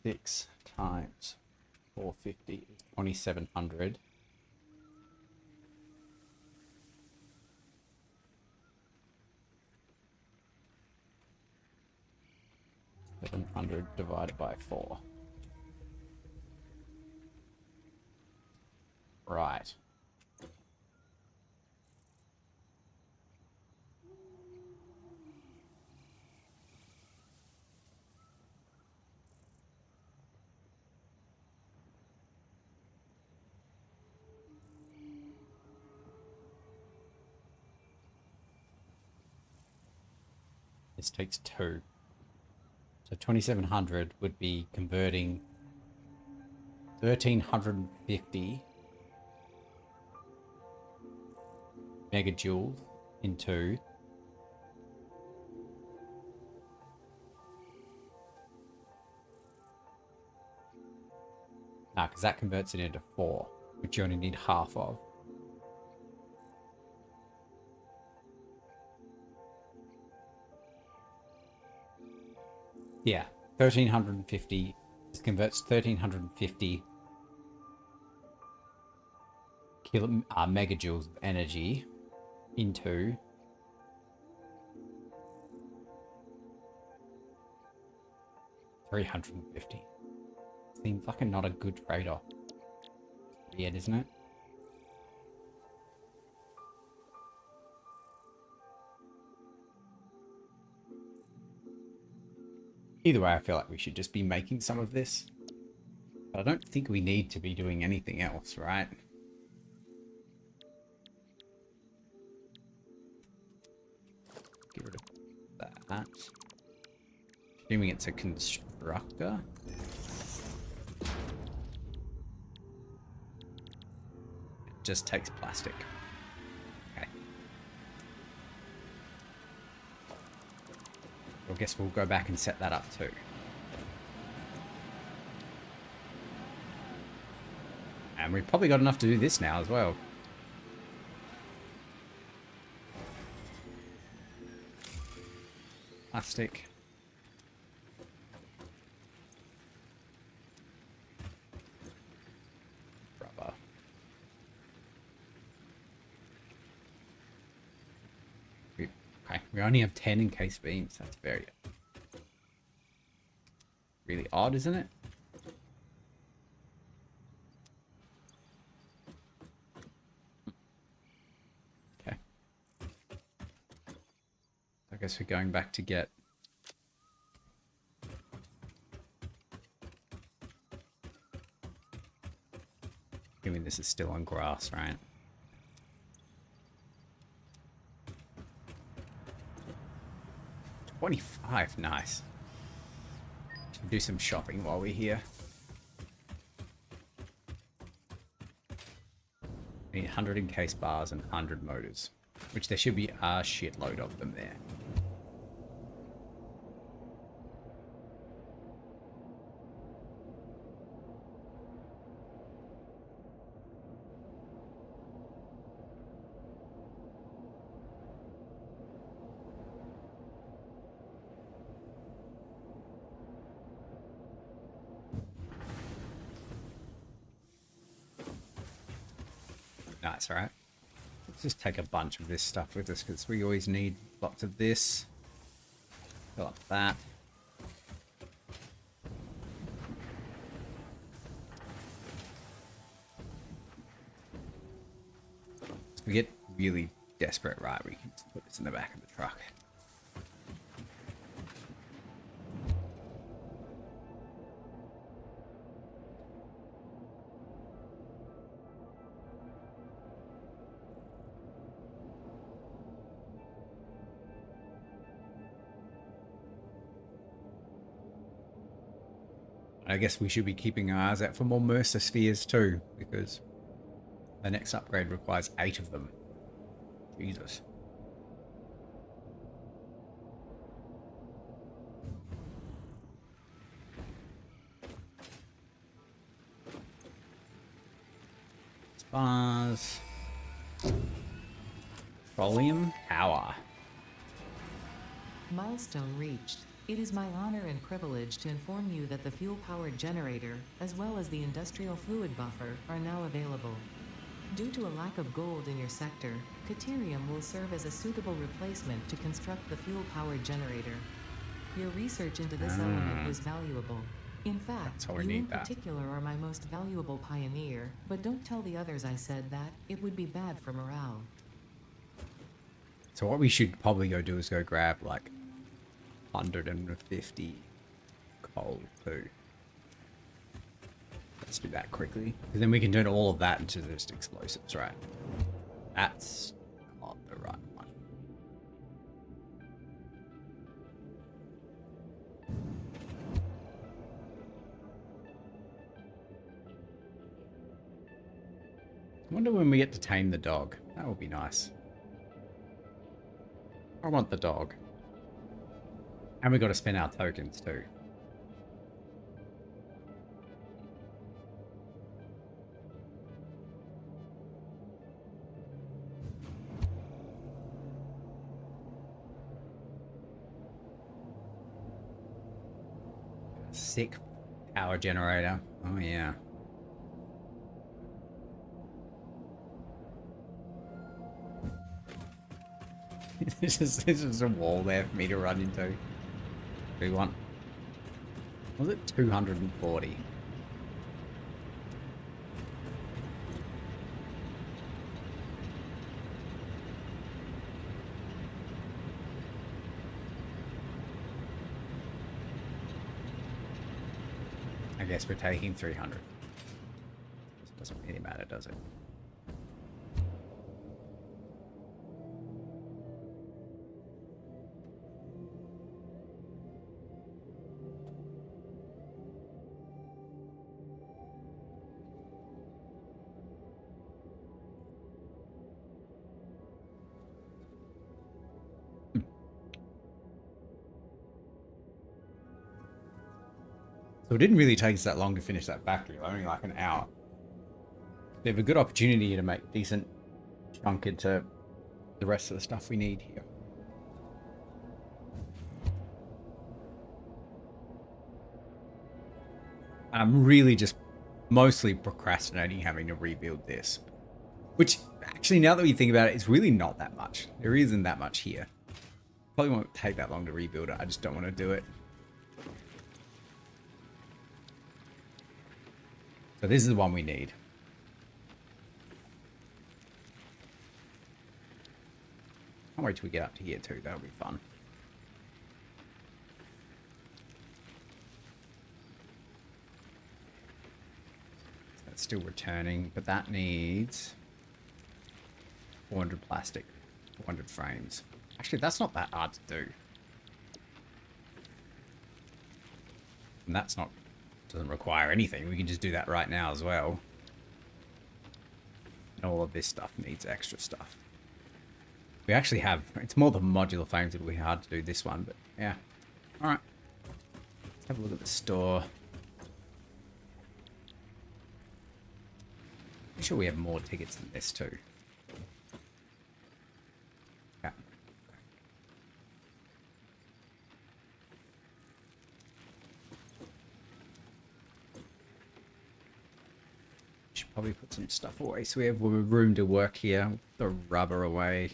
6 times 450 is 2700. Divided by 4. Right. This takes 2. So 2700 would be converting 1350 megajoules into because that converts it into 4, which you only need half of. Yeah, 1350. This converts 1350 megajoules of energy into 350. Seems like not a good trade-off. Weird, isn't it? Either way, I feel like we should just be making some of this. But I don't think we need to be doing anything else, right? Get rid of that. Assuming it's a constructor. It just takes plastic. Okay. I guess we'll go back and set that up too. And we've probably got enough to do this now as well. Plastic. Rubber. We only have 10 encased beams. That's very really odd, isn't it? Okay. I guess we're going back to get... Assuming this is still on grass, right? $25, nice. Should do some shopping while we're here. Need 100 encased bars and 100 motors, which there should be a shitload of them there. Nice, right? Let's just take a bunch of this stuff with us because we always need lots of this. Fill up that. If we get really desperate, right, we can just put this in the back of the truck. I guess we should be keeping our eyes out for more Mercer spheres too, because the next upgrade requires 8 of them. Jesus. Spars. Petroleum power. Milestone reached. It is my honor and privilege to inform you that the fuel-powered generator, as well as the industrial fluid buffer, are now available. Due to a lack of gold in your sector, Caterium will serve as a suitable replacement to construct the fuel-powered generator. Your research into this element was valuable. In fact, you in particular are my most valuable pioneer, but don't tell the others I said that. It would be bad for morale. So what we should probably go do is go grab like 150 coal too. Let's do that quickly, because then we can turn all of that into just explosives, right? That's not the right one. I wonder when we get to tame the dog. That would be nice. I want the dog. And we got to spend our tokens too. Sick power generator. Oh yeah. This is a wall there for me to run into. We want. Was it 240? I guess we're taking 300. This doesn't really matter, does it? So it didn't really take us that long to finish that factory, only like an hour. We have a good opportunity to make decent chunk into the rest of the stuff we need here. I'm really just mostly procrastinating having to rebuild this. Which, actually, now that we think about it, it's really not that much. There isn't that much here. Probably won't take that long to rebuild it. I just don't want to do it. So this is the one we need. Can't wait till we get up to here too. That'll be fun. So that's still returning, but that needs 400 plastic, 400 frames. Actually, that's not that hard to do. And that's not, doesn't require anything. We can just do that right now as well. And all of this stuff needs extra stuff. We actually have, it's more the modular frames that will be hard to do this one, but yeah. All right. Let's have a look at the store. I'm sure we have more tickets than this too. Yeah. Should probably put some stuff away. So we have room to work here. The rubber away.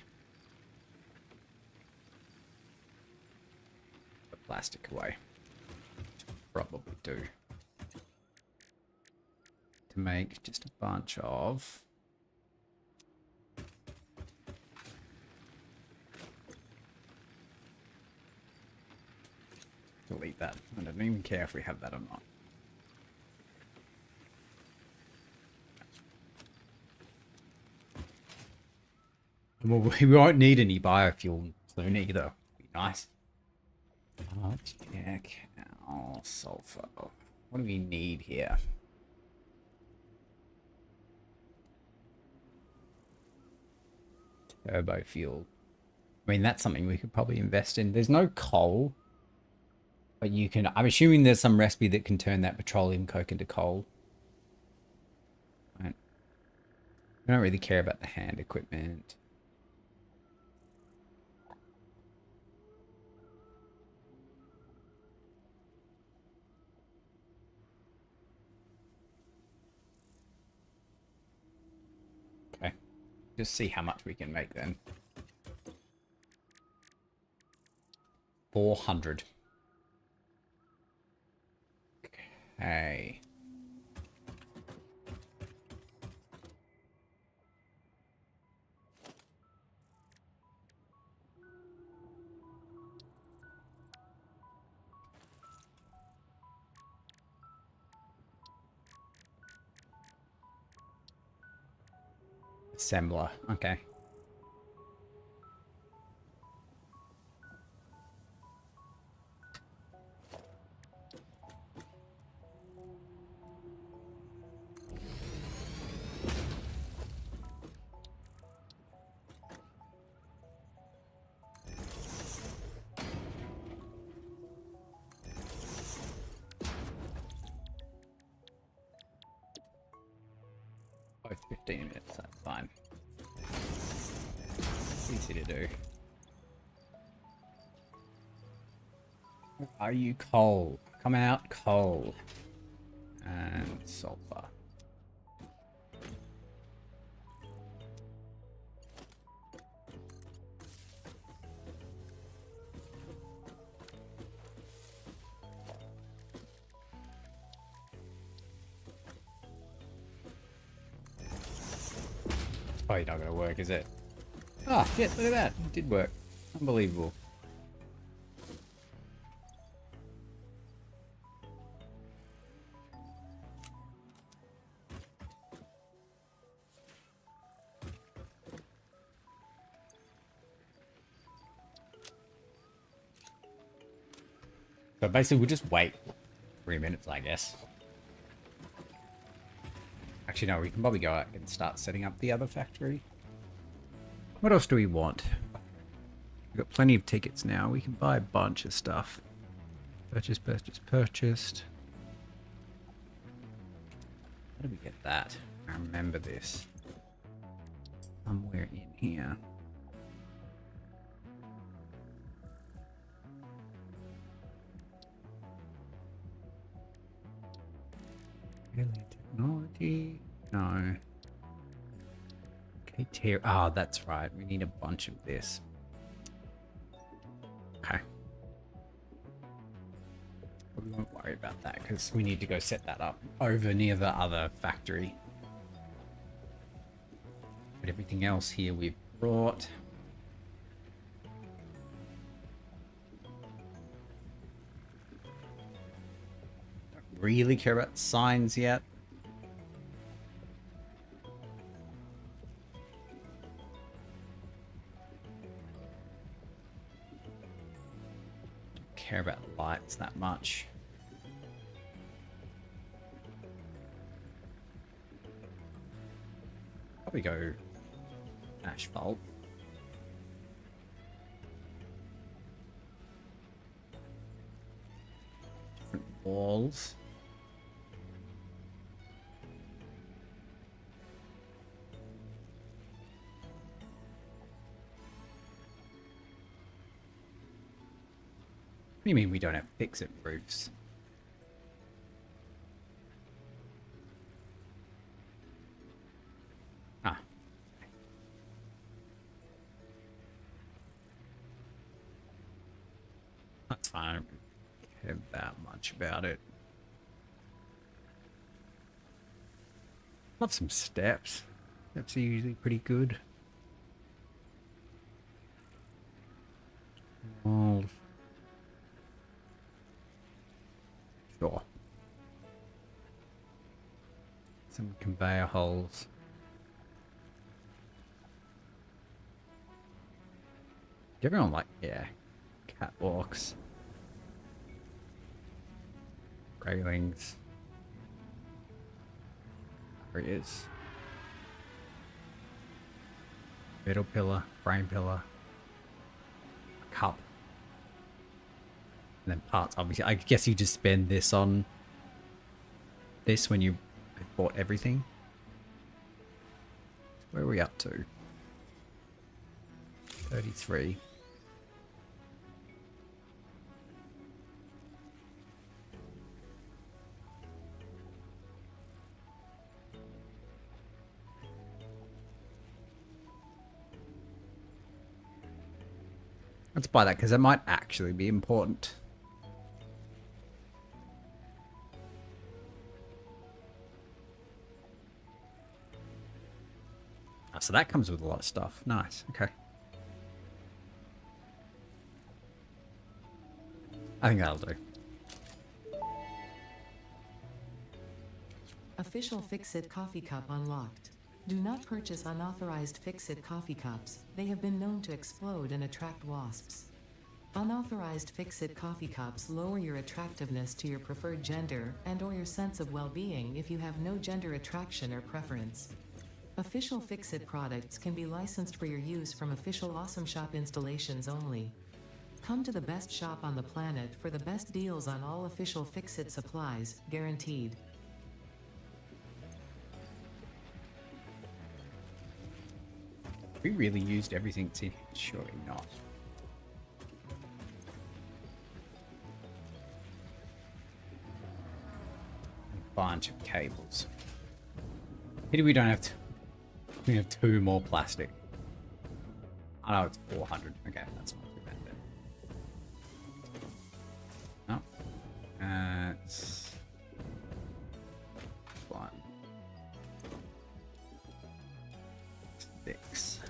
The plastic away. Probably do. To make just a bunch of delete that. I don't even care if we have that or not. Well, we won't need any biofuel soon either. Be nice. Check our sulfur. What do we need here? Turbo fuel. I mean, that's something we could probably invest in. There's no coal, but you can. I'm assuming there's some recipe that can turn that petroleum coke into coal. Right. I don't really care about the hand equipment. Okay. Just see how much we can make then. 400. Okay. Assembler. Okay. Both 15 minutes, that's fine. It's easy to do. Where are you? Coal? Come out, coal. And sulfur. Probably not gonna work, is it? Ah, yeah, look at that. It did work. Unbelievable. So basically we'll just wait 3 minutes, I guess. Actually, no, we can probably go out and start setting up the other factory. What else do we want? We've got plenty of tickets now. We can buy a bunch of stuff. Purchase, purchase, purchased. How do we get that? I remember this. Somewhere in here. Alien technology? No. Okay, tier. Ah, that's right. We need a bunch of this. Okay. But we won't worry about that because we need to go set that up over near the other factory. But everything else here we've brought. Don't really care about signs yet. Don't care about lights that much. Probably go asphalt. Different walls. What do you mean we don't have fix-it roofs? Ah. That's fine. I don't care that much about it. Love some steps. Steps are usually pretty good. Oh. Sure. Some conveyor holes. Everyone like, yeah, catwalks, railings, barriers, middle pillar, frame pillar, a cup, and then parts. Obviously, I guess you just spend this on this when you bought everything. Where are we up to? 33. Let's buy that because it might actually be important. Oh, so that comes with a lot of stuff. Nice. Okay. I think that'll do. Official Fix-It coffee cup unlocked. Do not purchase unauthorized Fix-It coffee cups. They have been known to explode and attract wasps. Unauthorized Fix-It coffee cups lower your attractiveness to your preferred gender and/or your sense of well-being if you have no gender attraction or preference. Official Fix-It products can be licensed for your use from official Awesome Shop installations only. Come to the best shop on the planet for the best deals on all official Fix-It supplies, guaranteed. We really used everything that's in here. Surely not. A bunch of cables. Pity we don't have we have 2 more plastic. I know it's 400. Okay, that's not too bad then. No. It's fine. 6.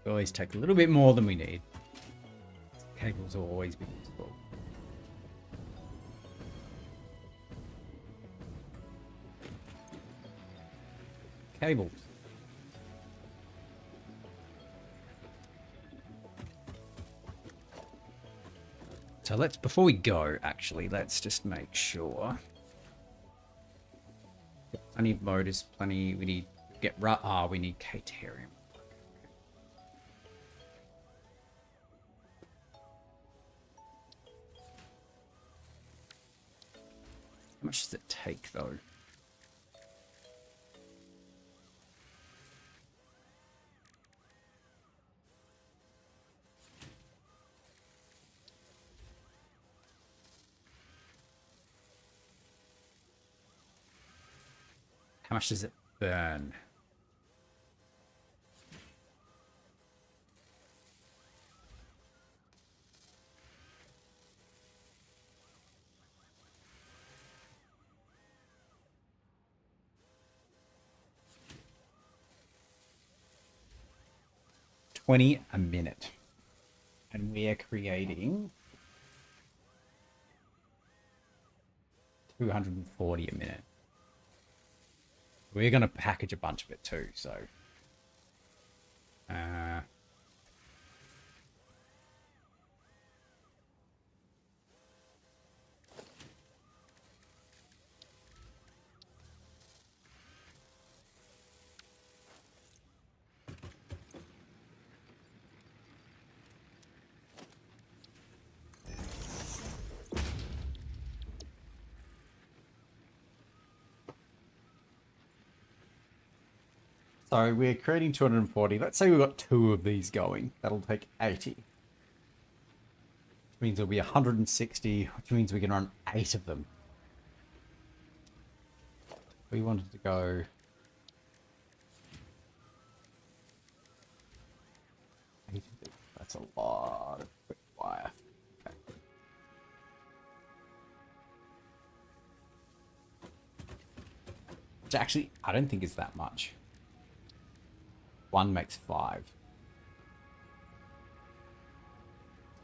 We always take a little bit more than we need. Cables will always be useful. Cables. So let's, before we go, actually, let's just make sure. Plenty of motors, plenty, we need, we need Caterium. How much does it take, though? How much does it burn? 120 a minute. And we are creating 240 a minute. We're going to package a bunch of it too, so... So we're creating 240. Let's say we've got 2 of these going. That'll take 80. Which means it'll be 160, which means we can run 8 of them. We wanted to go... 8 of these. That's a lot of quick wire. Okay. Which actually, I don't think is that much. 1 makes 5.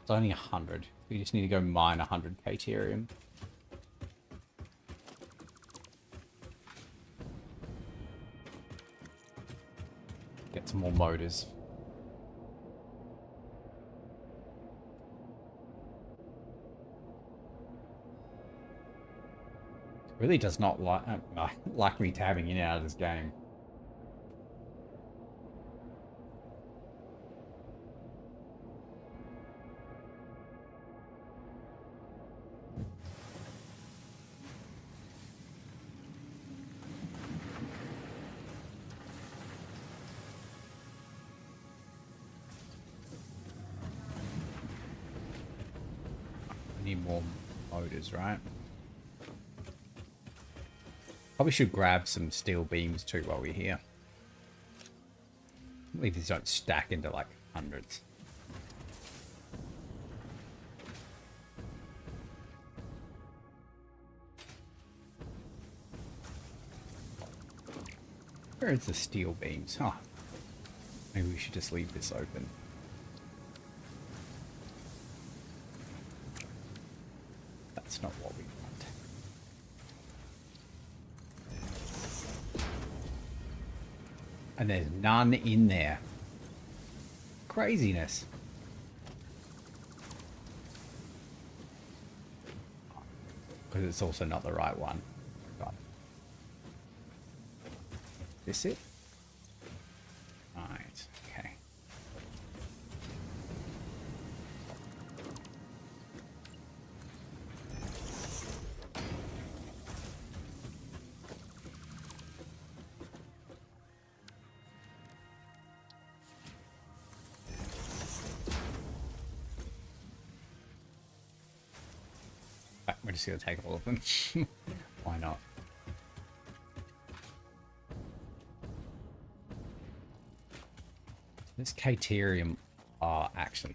It's only 100. We just need to go mine 100 Caterium. Get some more motors. It really does not like me tabbing in and out of this game. Need more motors, right? Probably should grab some steel beams too while we're here. I believe these don't stack into like hundreds. Where is the steel beams? Huh. Maybe we should just leave this open. That's not what we want. And there's none in there. Craziness. Because it's also not the right one. Got it. This it? Right, okay. We're just going to take all of them. Why not? This Caterium are actually...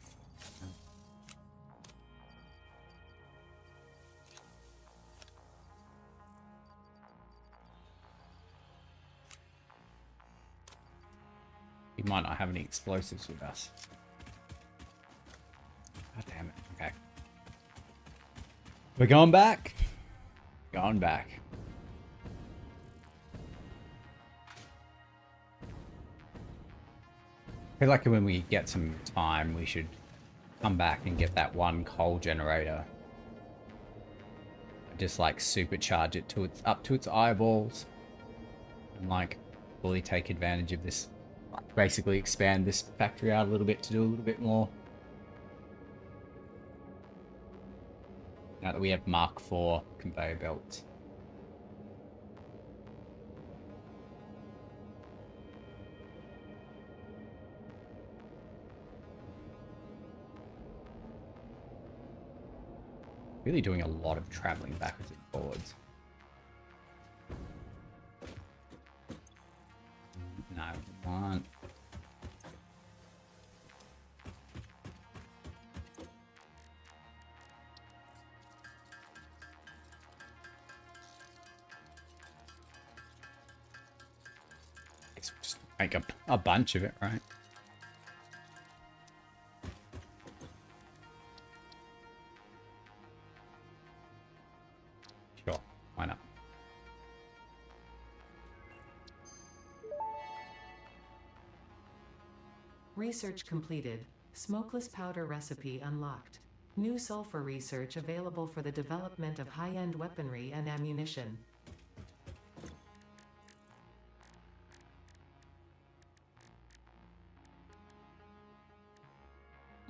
We might not have any explosives with us. God damn it. Okay. We're going back. Going back. I feel like when we get some time, we should come back and get that one coal generator. Just like supercharge it to its up to its eyeballs, and like fully take advantage of this. Like basically expand this factory out a little bit to do a little bit more. Now that we have Mark IV conveyor belts. Really doing a lot of traveling backwards and forwards. No, we want... Just make a bunch of it, right? Research completed. Smokeless powder recipe unlocked. New sulfur research available for the development of high-end weaponry and ammunition.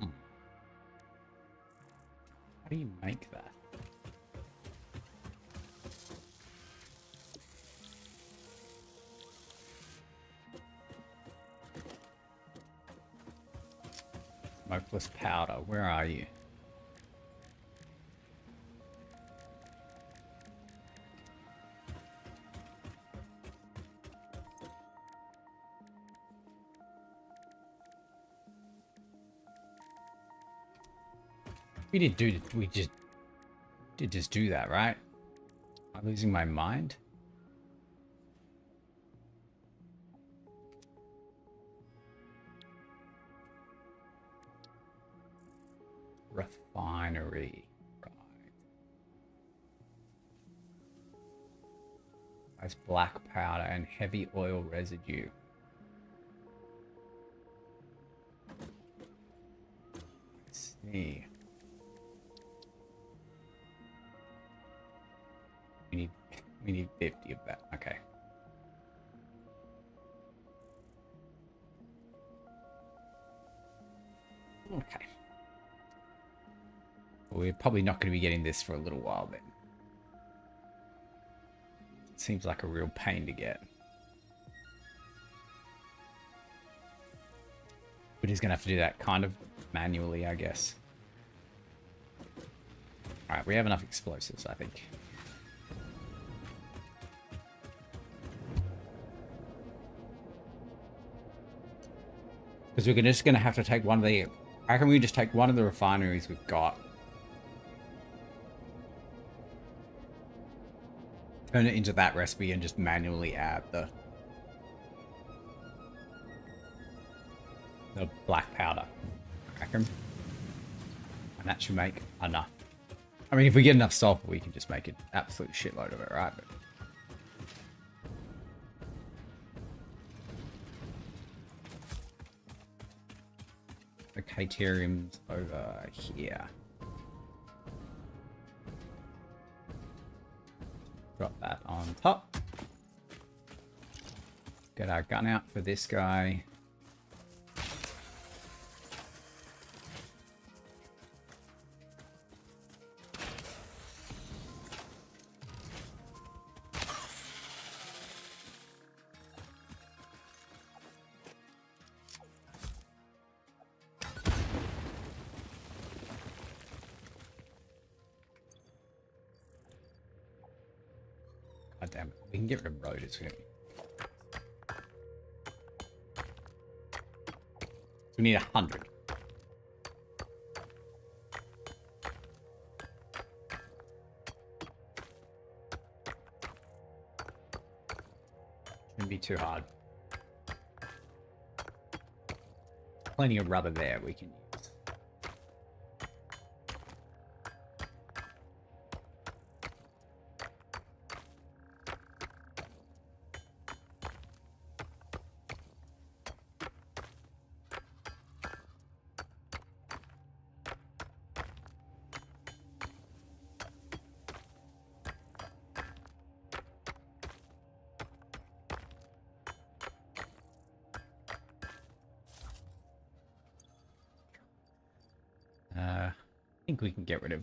How do you make that? Smokeless powder, where are you? We just do that, right? I'm losing my mind. Refinery. Right. That's black powder and heavy oil residue. Let's see. We need 50 of that. Okay. Okay. We're probably not going to be getting this for a little while then. It seems like a real pain to get. We're just going to have to do that kind of manually, I guess. Alright, we have enough explosives, I think. Because we're just going to have to take one of the... How can we just take one of the refineries we've got? Turn it into that recipe and just manually add the black powder. I reckon. And that should make enough. I mean, if we get enough sulfur, we can just make an absolute shitload of it, right? But the Caterium's over here. Drop that on top. Get our gun out for this guy. God damn it. We can get rid of rotors. We need 100. Shouldn't be too hard. Plenty of rubber there we can use. I think we can get rid of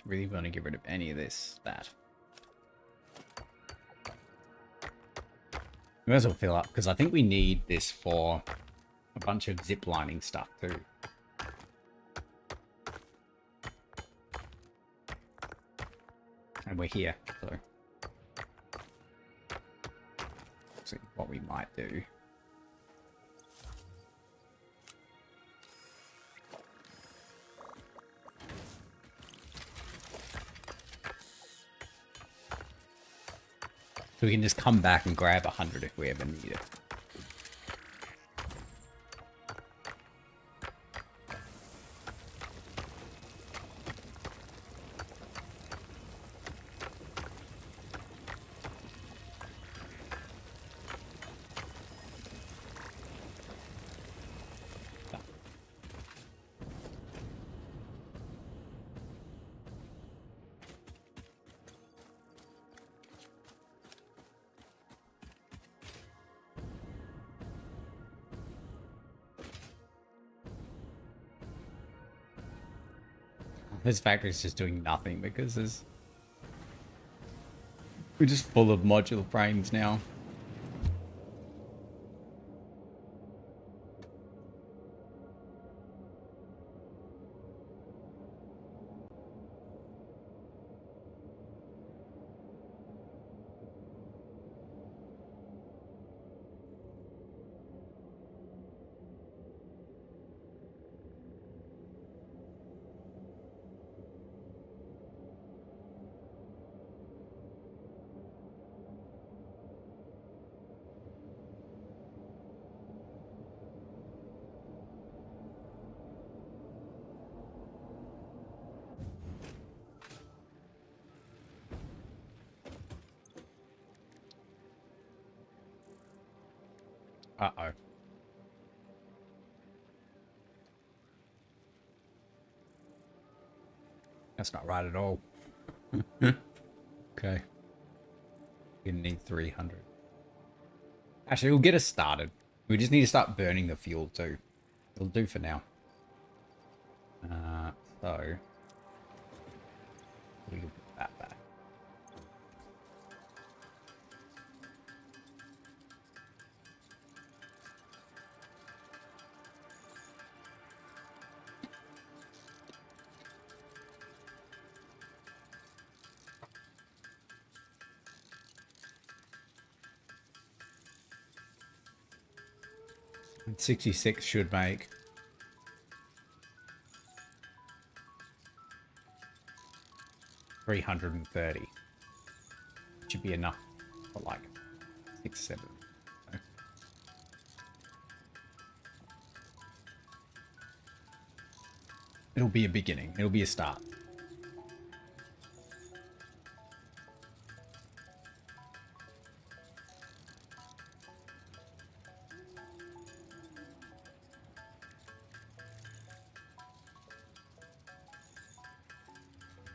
really want to get rid of any of this that we might as well fill up because I think we need this for a bunch of zip lining stuff too. And we're here, so see what we might do. So we can just come back and grab 100 if we ever need it. This factory's just doing nothing because we're just full of modular frames now. Uh-oh. That's not right at all. Okay. We need 300. Actually, we'll get us started. We just need to start burning the fuel too. It'll do for now. So we can put that back. And 66 should make 330. Should be enough for like 6, 7. So. It'll be a beginning. It'll be a start.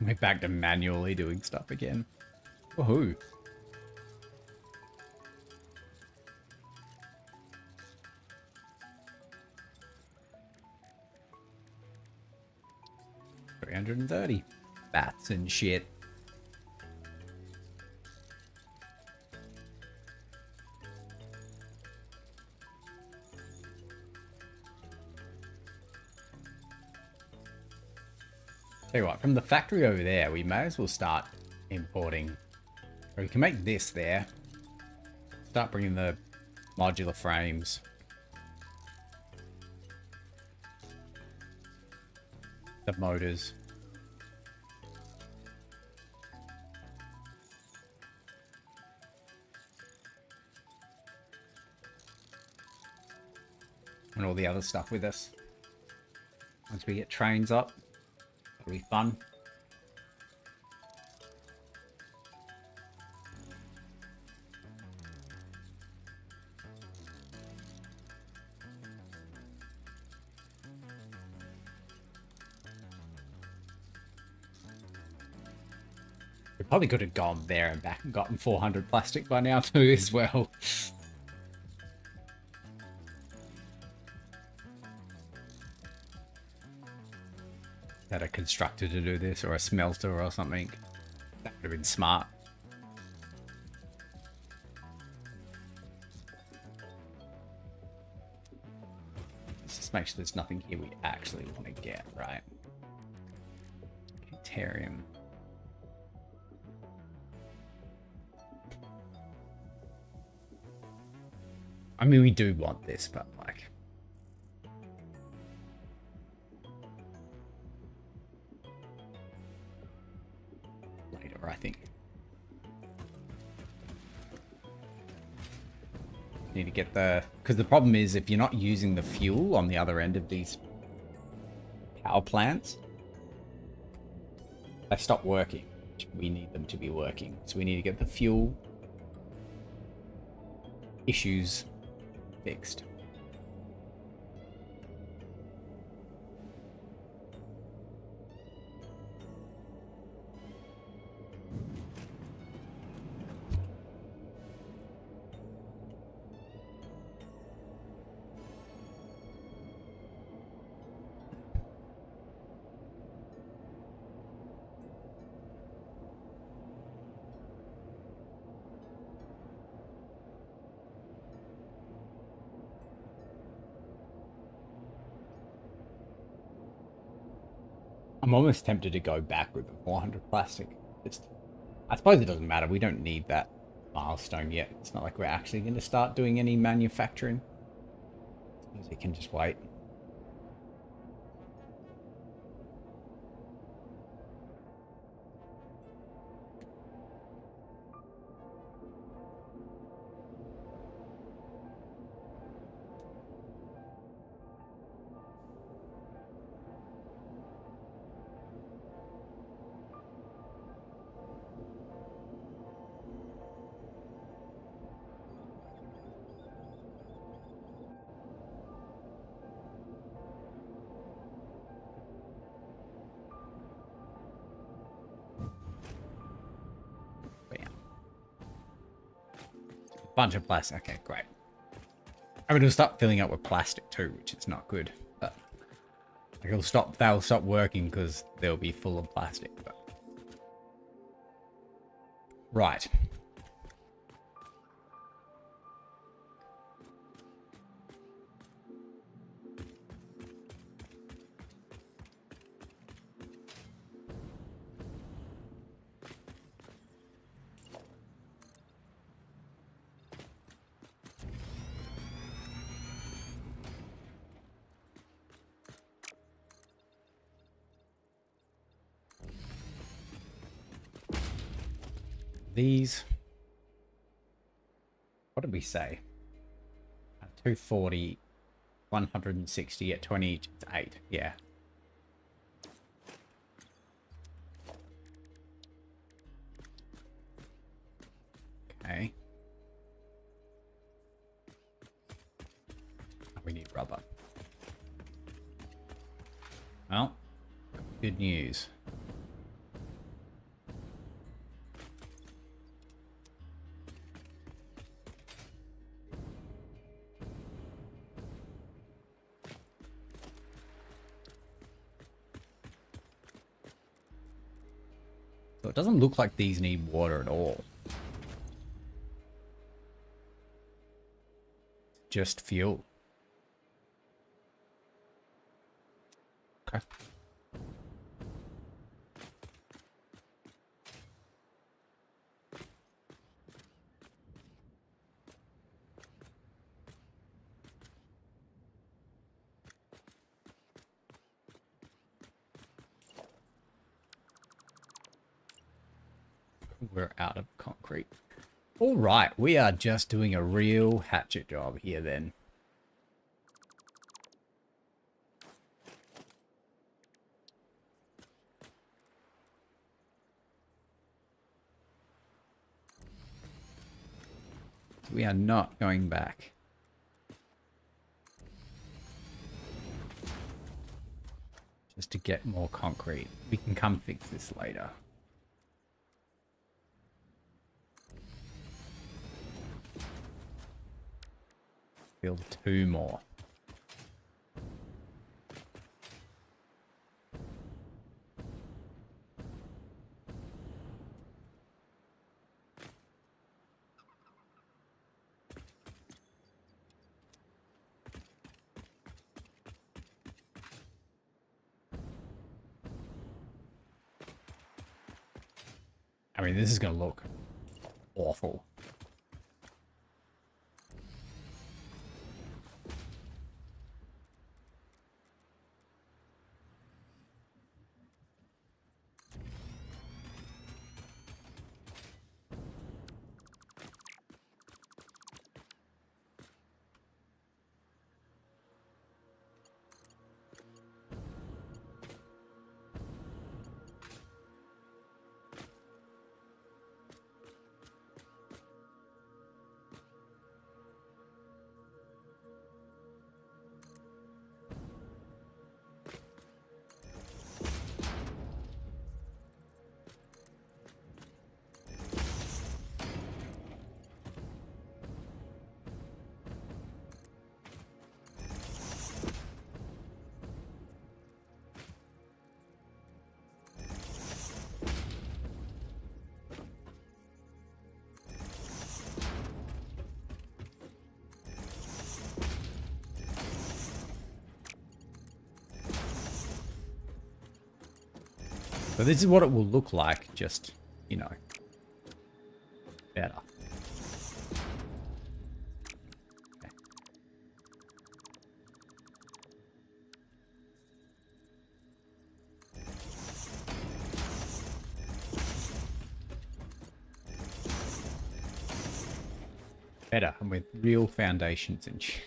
We're back to manually doing stuff again. Woohoo. $330. Bats and shit. Tell you what, from the factory over there, we may as well start importing. Or we can make this there. Start bringing the modular frames. The motors. And all the other stuff with us. Once we get trains up. It'll be fun. We probably could have gone there and back and gotten 400 plastic by now too as well. Had a constructor to do this, or a smelter or something. That would have been smart. Let's just make sure there's nothing here we actually want to get, right? Deuterium. I mean, we do want this, but like... I think. Need to get the... Because the problem is, if you're not using the fuel on the other end of these power plants, they stop working. We need them to be working. So we need to get the fuel issues fixed. I'm almost tempted to go back with the 400 plastic. Just, I suppose it doesn't matter. We don't need that milestone yet. It's not like we're actually going to start doing any manufacturing. I suppose it can just wait. Bunch of plastic. Okay, great. I mean, it'll start filling up with plastic too, which is not good. But like, they'll stop working because they'll be full of plastic. But... Right. These, what did we say? 240, 160 at 20, it's 8. Yeah. Okay. We need rubber. Well, good news. So it doesn't look like these need water at all. Just fuel. Okay. We're out of concrete. All right, we are just doing a real hatchet job here then. We are not going back. Just to get more concrete. We can come fix this later. Build 2 more. I mean, this is going to look awful. So this is what it will look like, just, you know, better. Okay. Better, and with real foundations and shit.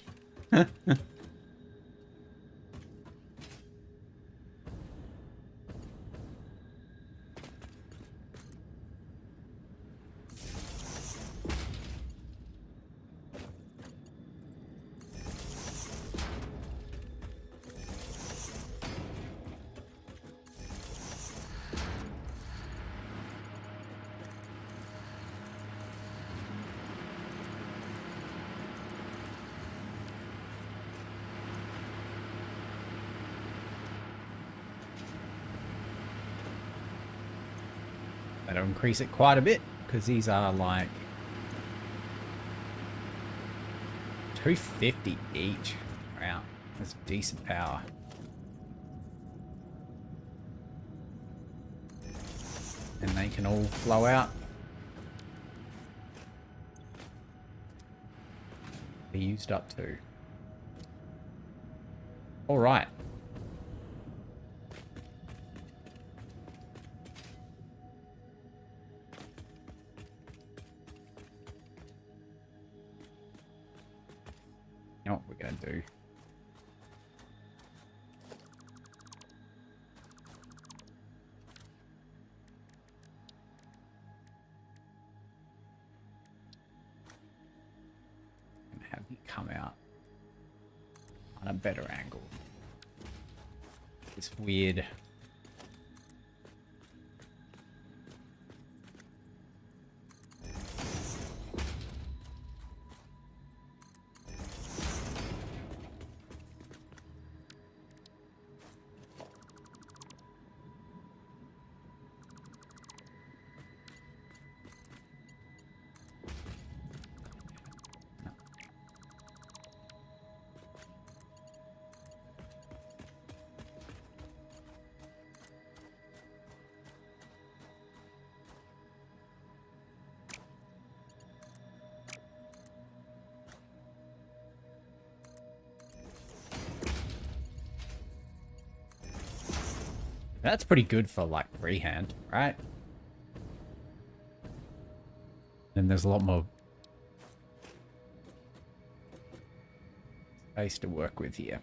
That'll increase it quite a bit, because these are like 250 each. Wow, that's decent power. And they can all flow out. Be used up too. All right. You know what we're going to do? And have you come out on a better angle. This weird... That's pretty good for, like, freehand, right? And there's a lot more space to work with here.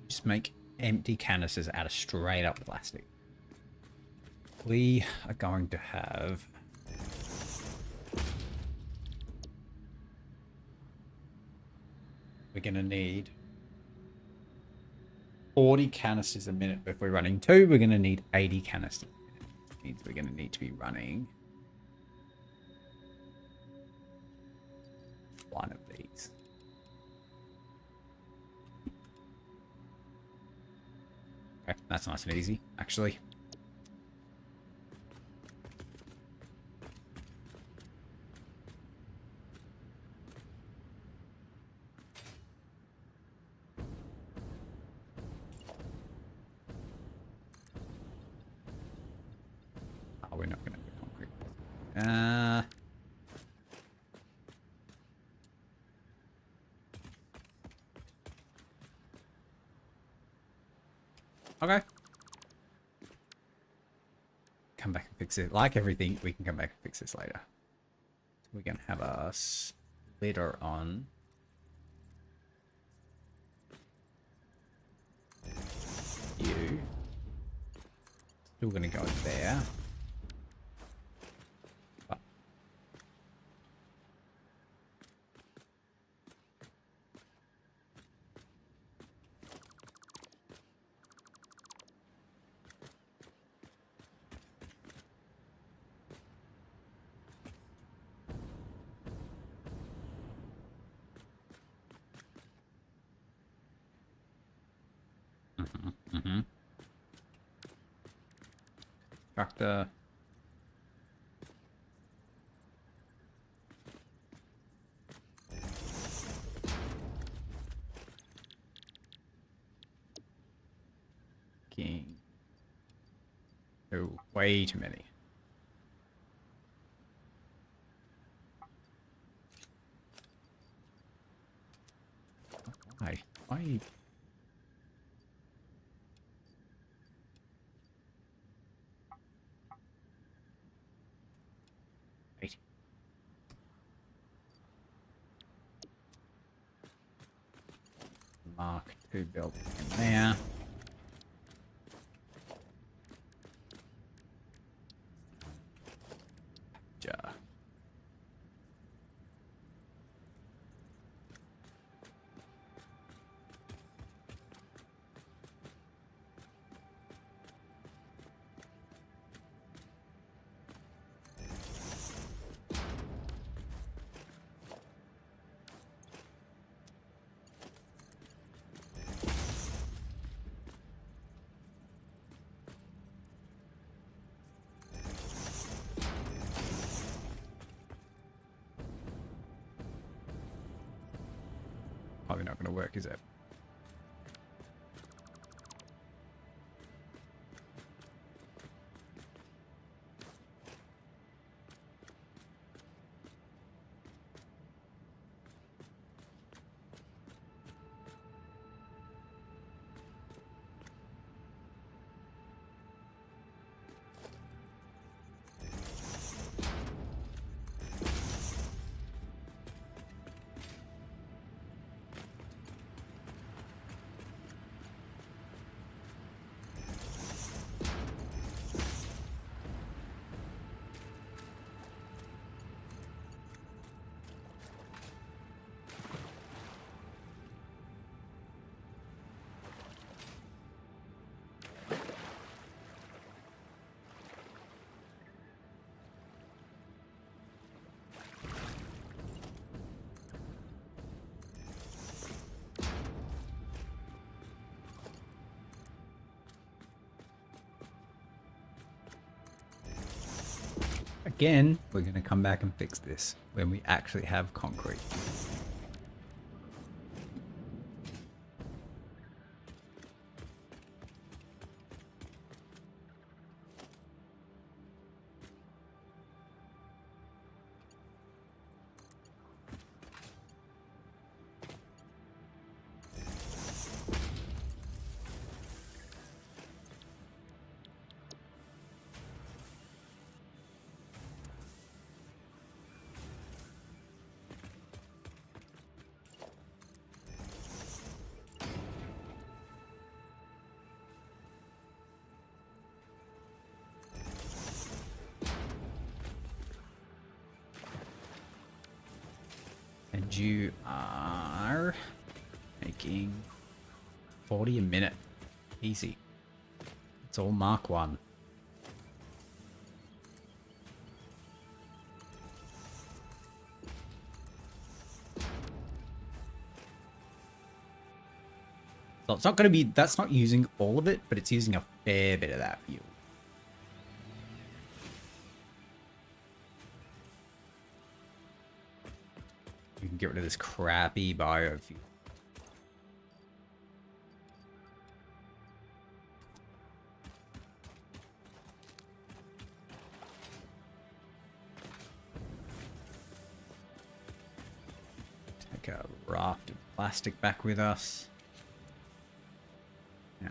Just make empty canisters out of straight up plastic. We are going to have... We're going to need 40 canisters a minute. If we're running 2, we're going to need 80 canisters a minute. Which means we're going to need to be running 1 of these. Okay, that's nice and easy, actually. Oh, we're not going to do concrete. Okay. Come back and fix it. Like everything, we can come back and fix this later. So we're going to have a splitter on. You. Still going to go there. But Tractor. King. Oh, way too many. Why? Why? Wait. Mark 2 built in there. Ja. Probably not going to work, is it? Again, we're going to come back and fix this when we actually have concrete. And you are making 40 a minute. Easy. It's all Mark 1. So it's not going to be, that's not using all of it, but it's using a fair bit of that fuel. You can get rid of this crappy biofuel. Take a raft of plastic back with us. Yeah.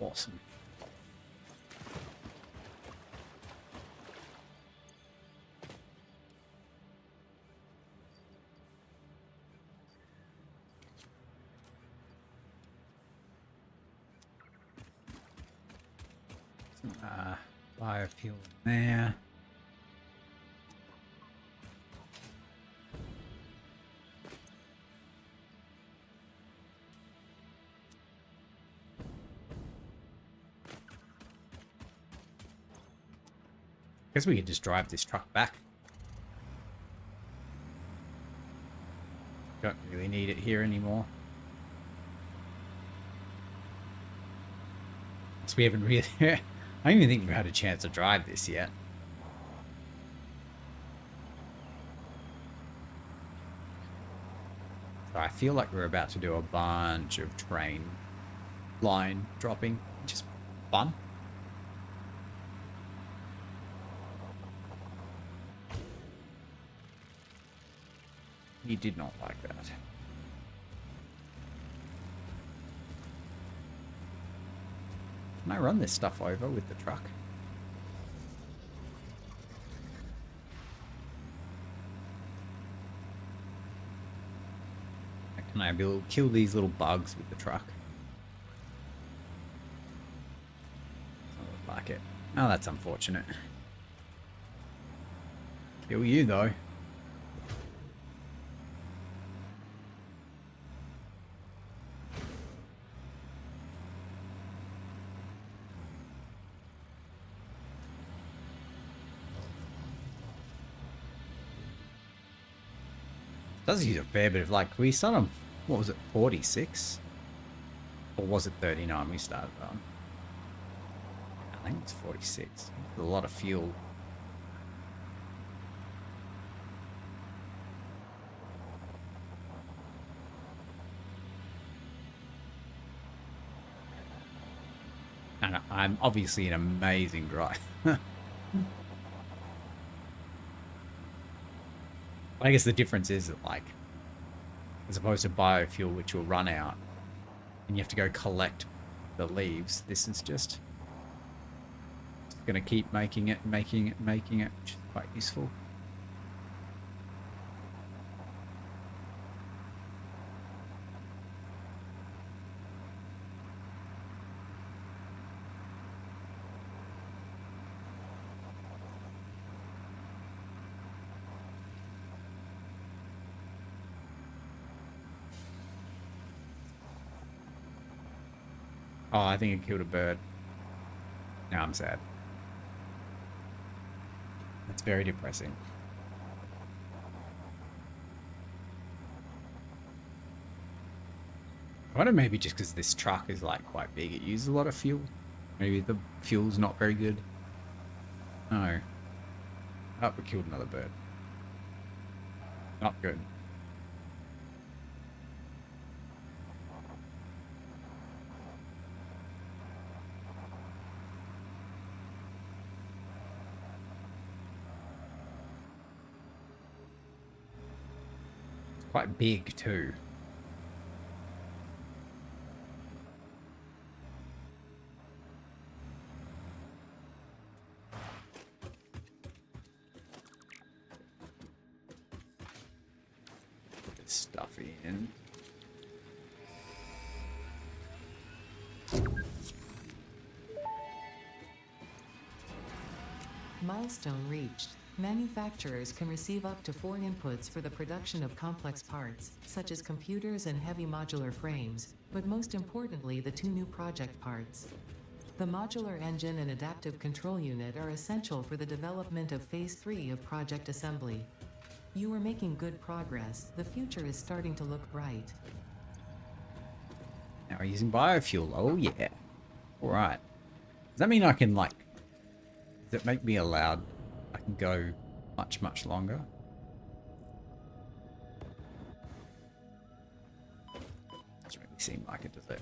Awesome. Some biofuel there. guess we could just drive this truck back. Don't really need it here anymore. So we haven't really... I don't even think we've had a chance to drive this yet. So I feel like we're about to do a bunch of train line dropping, which is fun. He did not like that. Can I run this stuff over with the truck? Can I kill these little bugs with the truck? Doesn't look like it. Oh, that's unfortunate. Kill you though. Does use a fair bit of, like, we started on, what was it, 46? Or was it 39 we started on? I think it's 46. It's a lot of fuel. And I'm obviously an amazing driver. I guess the difference is that, like, as opposed to biofuel, which will run out, and you have to go collect the leaves, this is just going to keep making it, which is quite useful. Oh, I think it killed a bird. Now I'm sad. That's very depressing. I wonder, maybe just because this truck is, like, quite big, it uses a lot of fuel. Maybe the fuel's not very good. No. Oh, we killed another bird. Not good. Quite big too. Put this stuff in. Milestone reached. Manufacturers can receive up to 4 inputs for the production of complex parts, such as computers and heavy modular frames, but most importantly the 2 new project parts. The modular engine and adaptive control unit are essential for the development of Phase 3 of Project Assembly. You are making good progress. The future is starting to look bright. Now we're using biofuel. Oh yeah. Alright. Does that mean I can, like... Does it make me allowed... I can go much, much longer? Doesn't really seem like it, does it?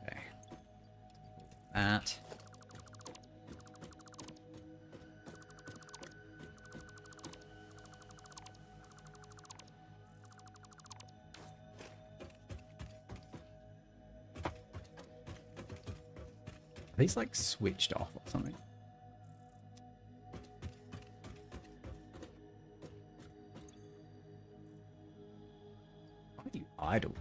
Okay. That. Are these, like, switched off or something? Why are you idle?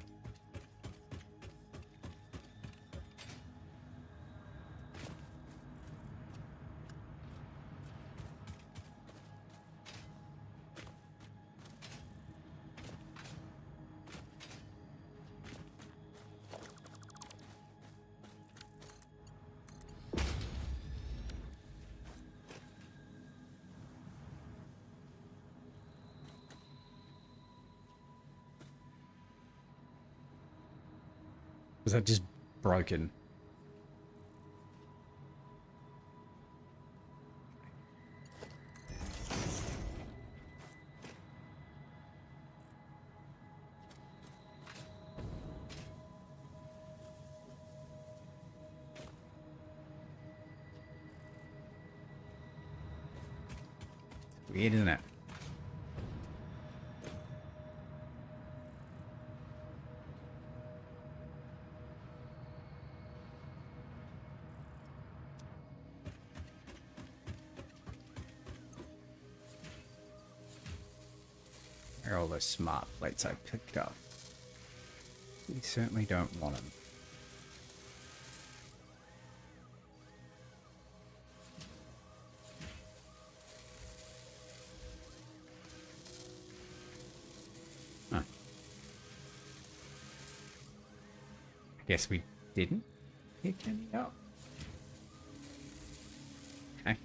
Was that just broken? Weird, isn't it? Where are all those smart plates I picked up? We certainly don't want them. Huh. I guess we didn't pick any up. Okay.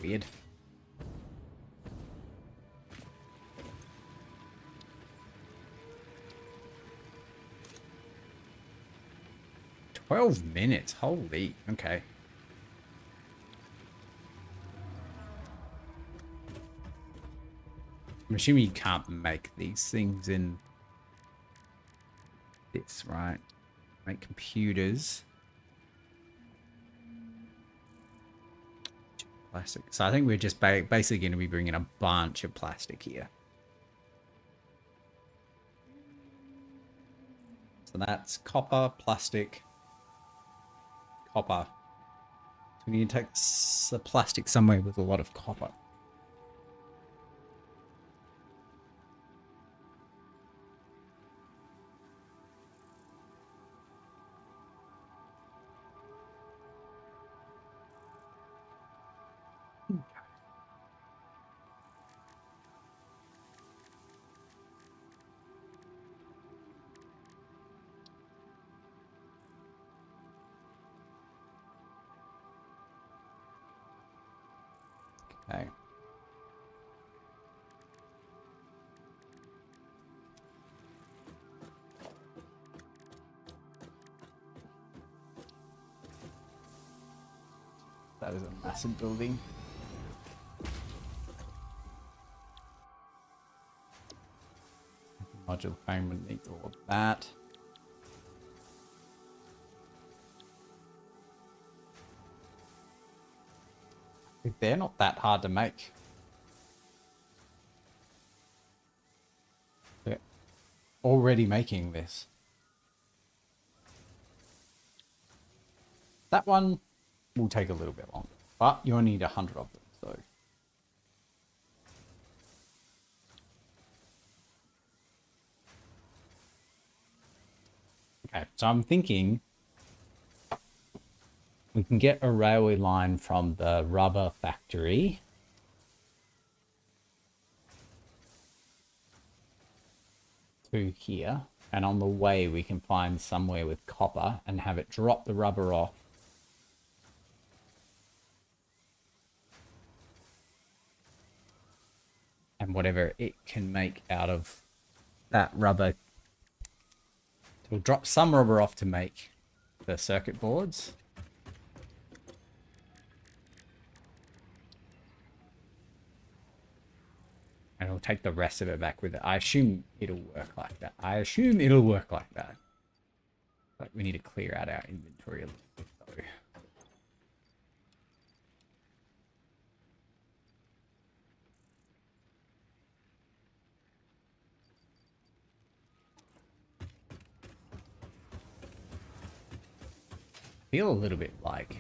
Weird. $12 minutes. Holy. Okay. I'm assuming you can't make these things in this, right? Make computers. Plastic. So I think we're just basically going to be bringing a bunch of plastic here. So that's copper, plastic, copper. So we need to take the plastic somewhere with a lot of copper. Okay. That is a massive building. Module frame would need all of that. They're not that hard to make. They're already making this. That one will take a little bit longer, but you only need 100 of them, so. Okay, so I'm thinking we can get a railway line from the rubber factory to here, and on the way we can find somewhere with copper and have it drop the rubber off. And whatever it can make out of that rubber, we'll drop some rubber off to make the circuit boards. And we'll take the rest of it back with it. I assume it'll work like that. But we need to clear out our inventory a little bit though. Feel a little bit like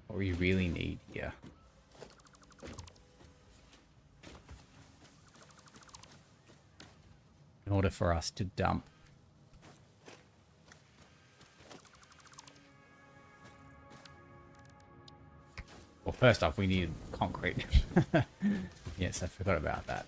what we really need here. In order for us to dump well, first off, we needed concrete. Yes, I forgot about that.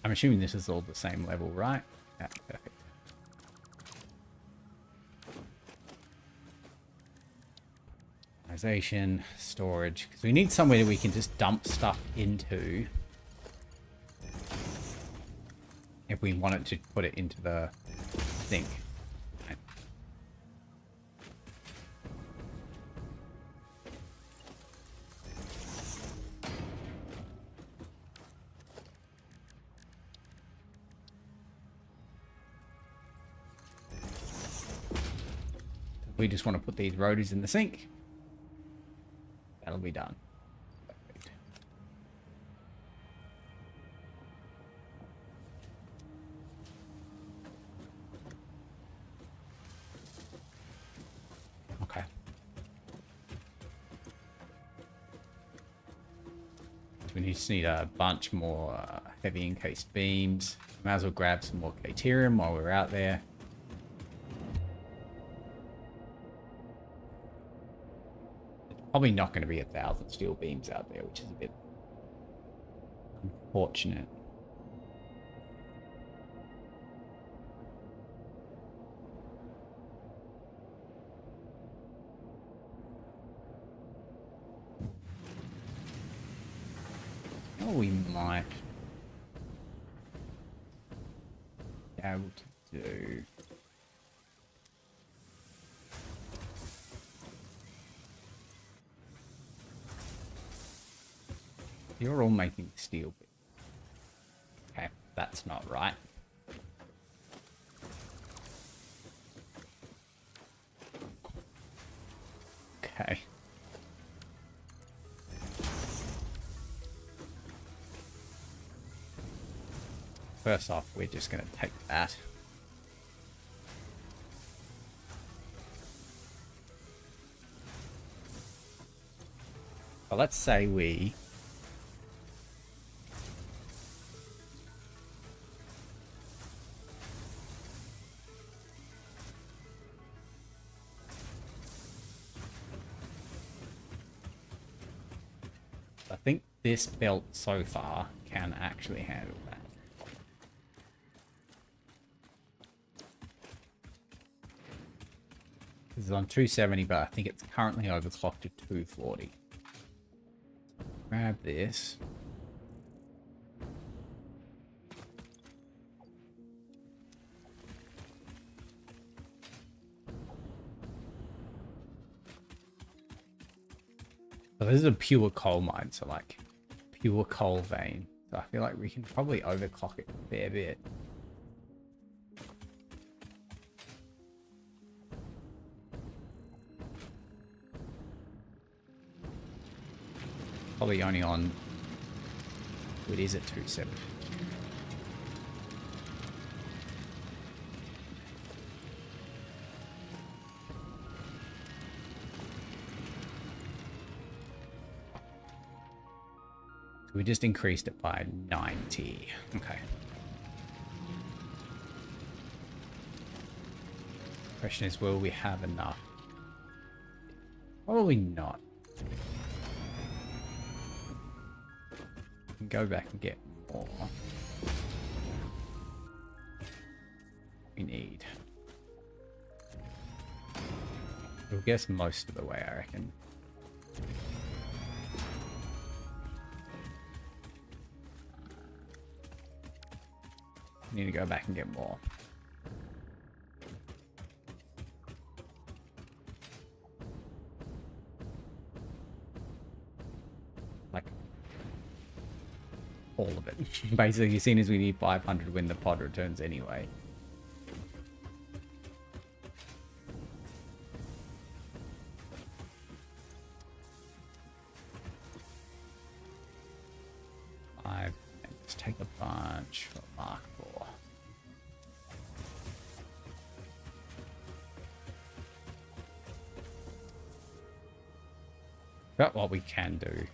I'm assuming this is all the same level, right? Yeah, perfect. Organization, storage, because we need somewhere that we can just dump stuff into if we wanted to put it into the sink. Right. We just want to put these roadies in the sink. That'll be done. Perfect. Okay. We just need a bunch more heavy encased beams. Might as well grab some more Caterium while we're out there. Probably not going to be 1,000 steel beams out there, which is a bit unfortunate. Oh, we might be able to do. You're all making steel. Okay, that's not right. Okay. First off, we're just going to take that. But let's say we I think this belt so far can actually handle that. This is on 270, but I think it's currently overclocked to 240. Grab this. So this is a pure coal mine, so like pure coal vein. So I feel like we can probably overclock it a fair bit. Probably only on, it is at 270. We just increased it by 90. Okay. Question is, will we have enough? Probably not. We can go back and get more. We need. We'll guess most of the way, I reckon. Need to go back and get more. Like all of it. Basically, seeing as we need 500 when the pod returns anyway. Let's take a bunch for Mark 4. But what we can do.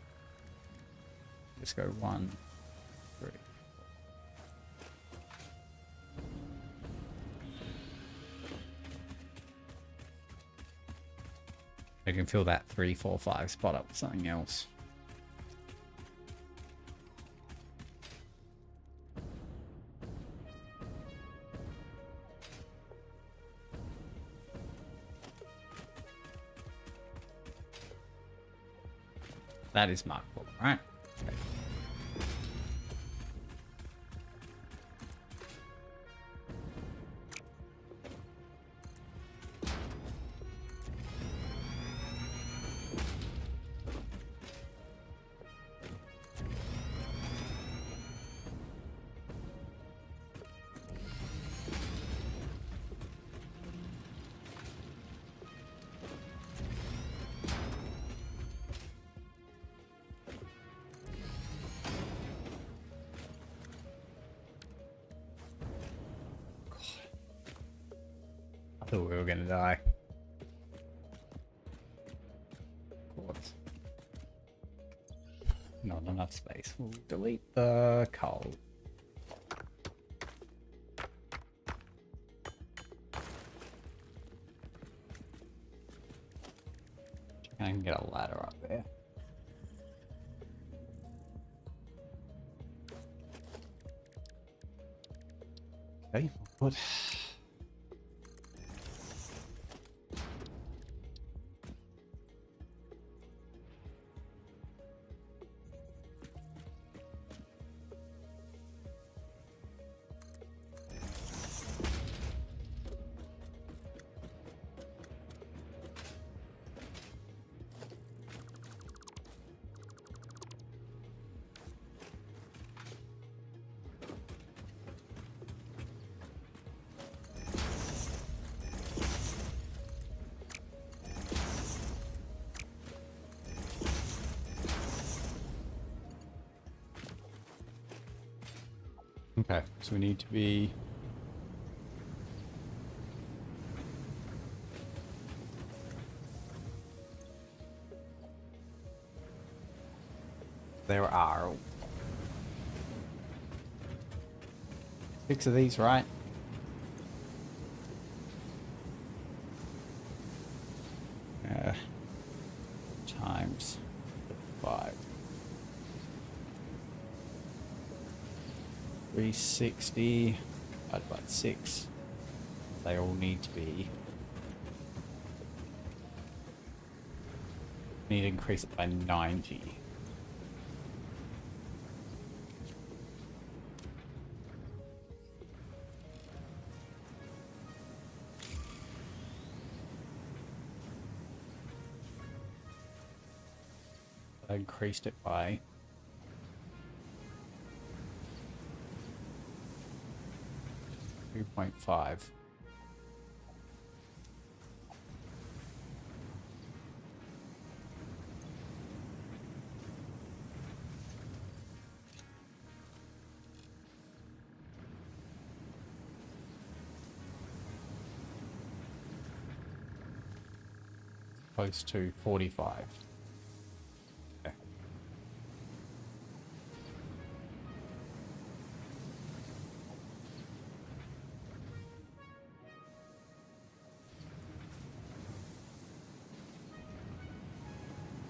Just go 1, 3. I can fill that 3, 4, 5 spot up with something else. That is marked full, right? Okay. I thought we were gonna die. Quartz. Not enough space. We'll delete the coal. I can get a ladder up there. Okay, we'll put okay, so we need to be there are 6 of these, right? Times 5. 360 divided by 6. They all need to be. Need to increase it by 90. I increased it by 3.5. Close to 45. Okay.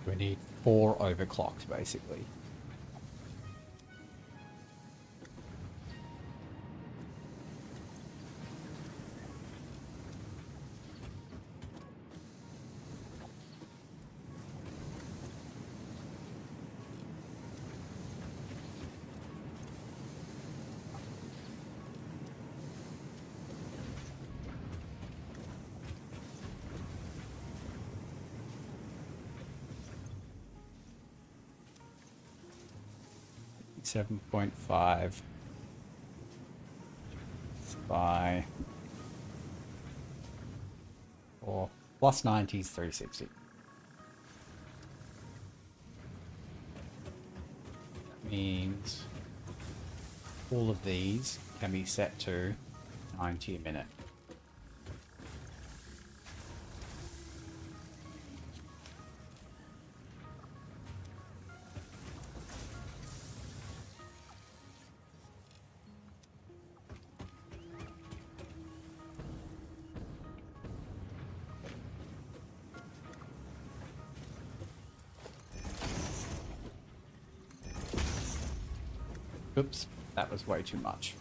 We need 4 overclocks, basically. $7.5 by 4 plus 90 is 360. That means all of these can be set to 90 a minute. Oops, that was way too much.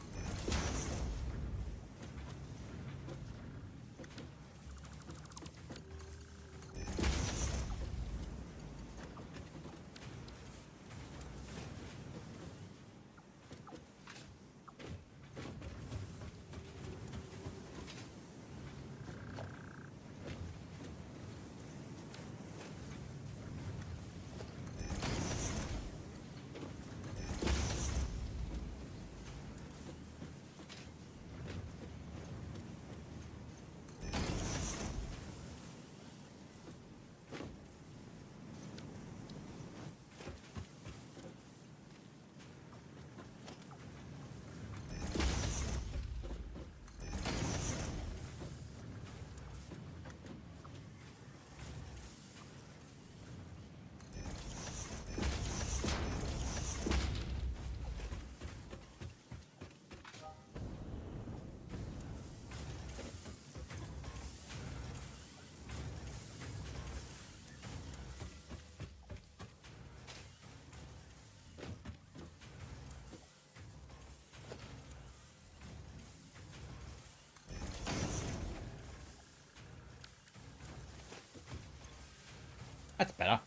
That's better.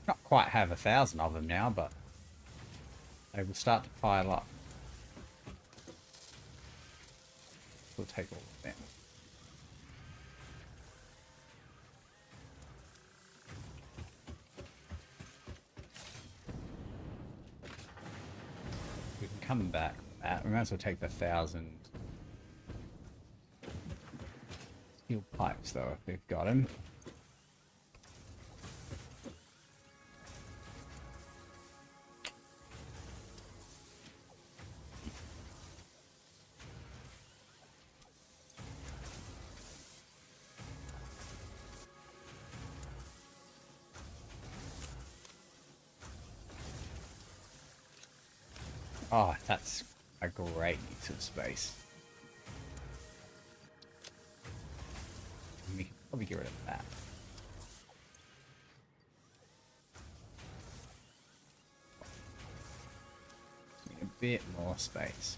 Not quite have 1,000 of them now, but they will start to pile up. We'll take all of them. We can come back from that. We might as well take the 1,000 steel pipes, though, if we've got them. Oh, that's a great use of space. We can probably get rid of that. Need a bit more space.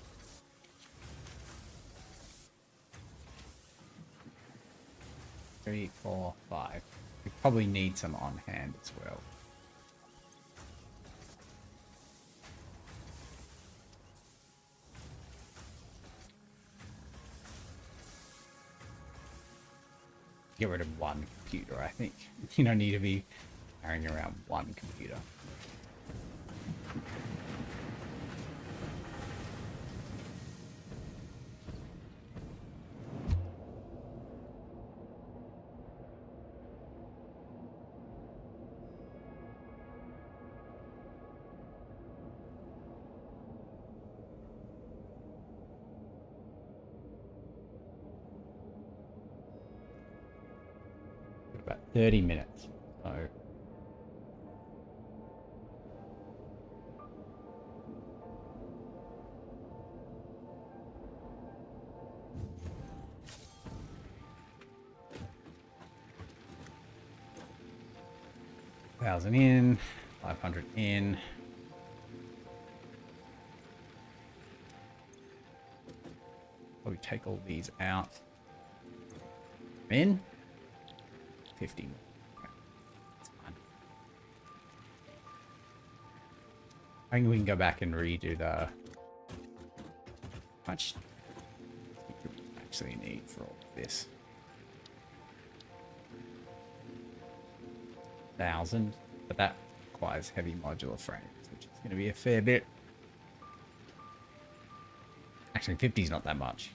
Three, four, five. We probably need some on hand as well. Get rid of one computer, I think. You don't need to be carrying around one computer. About 30 minutes. So $1,000 in, 500 in. Probably take all these out. In. 50 more. Okay. That's fine. I think we can go back and redo the... How much do we actually need for all of this? 1,000, but that requires heavy modular frames, which is going to be a fair bit. Actually, 50 is not that much.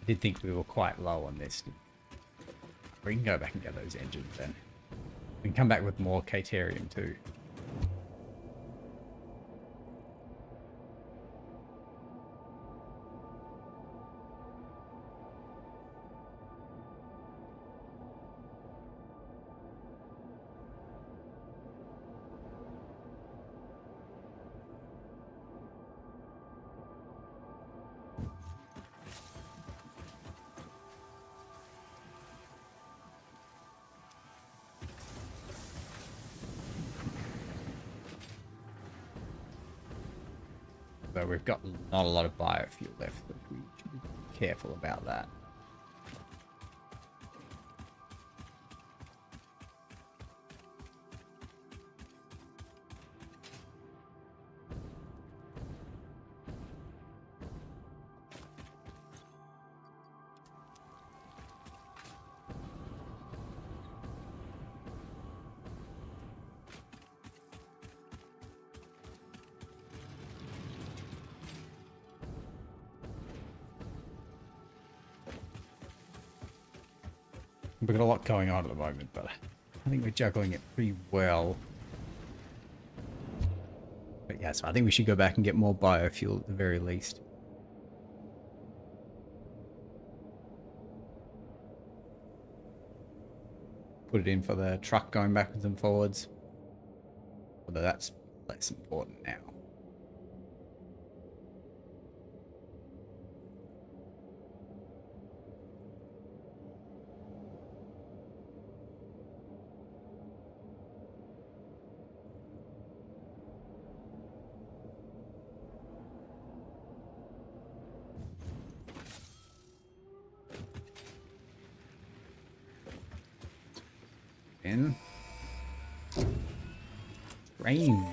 I did think we were quite low on this. We can go back and get those engines then. We can come back with more Caterium too. So we've got not a lot of biofuel left, but we should be careful about that. We've got a lot going on at the moment, but I think we're juggling it pretty well. But yeah, so I think we should go back and get more biofuel at the very least. Put it in for the truck going backwards and forwards. Although that's less important now. In. Rain.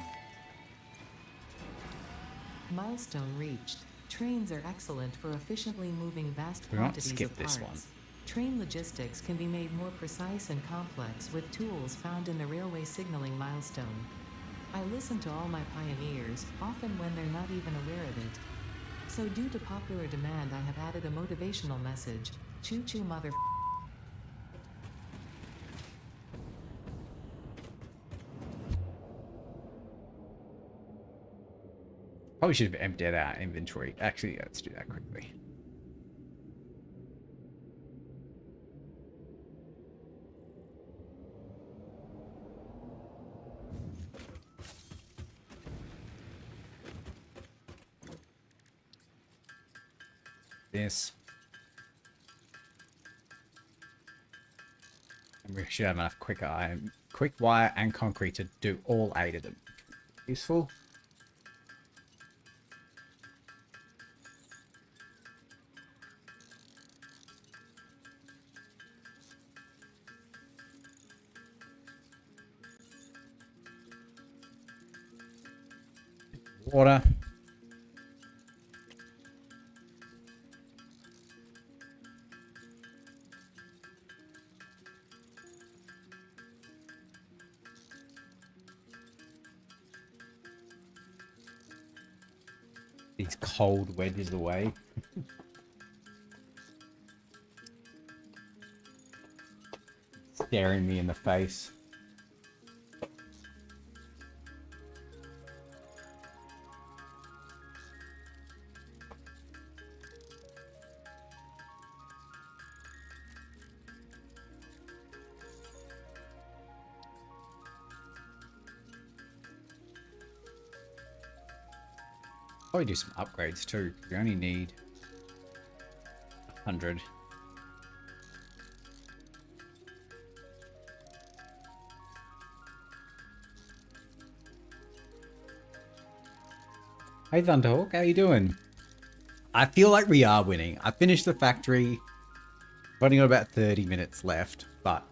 Milestone reached. Trains are excellent for efficiently moving vast We won't quantities skip of this parts. one. Train logistics can be made more precise and complex with tools found in the railway signaling milestone. I listen to all my pioneers, often when they're not even aware of it. So due to popular demand, I have added a motivational message. Choo choo mother. Probably should have emptied our inventory. Actually, let's do that quickly. This. And we should have enough quick wire and concrete to do all 8 of them. Useful. Water. These cold wedges away. Staring me in the face. Probably do some upgrades too. We only need 100. Hey Thunderhawk, how you doing? I feel like we are winning. I finished the factory. We've only got about 30 minutes left, but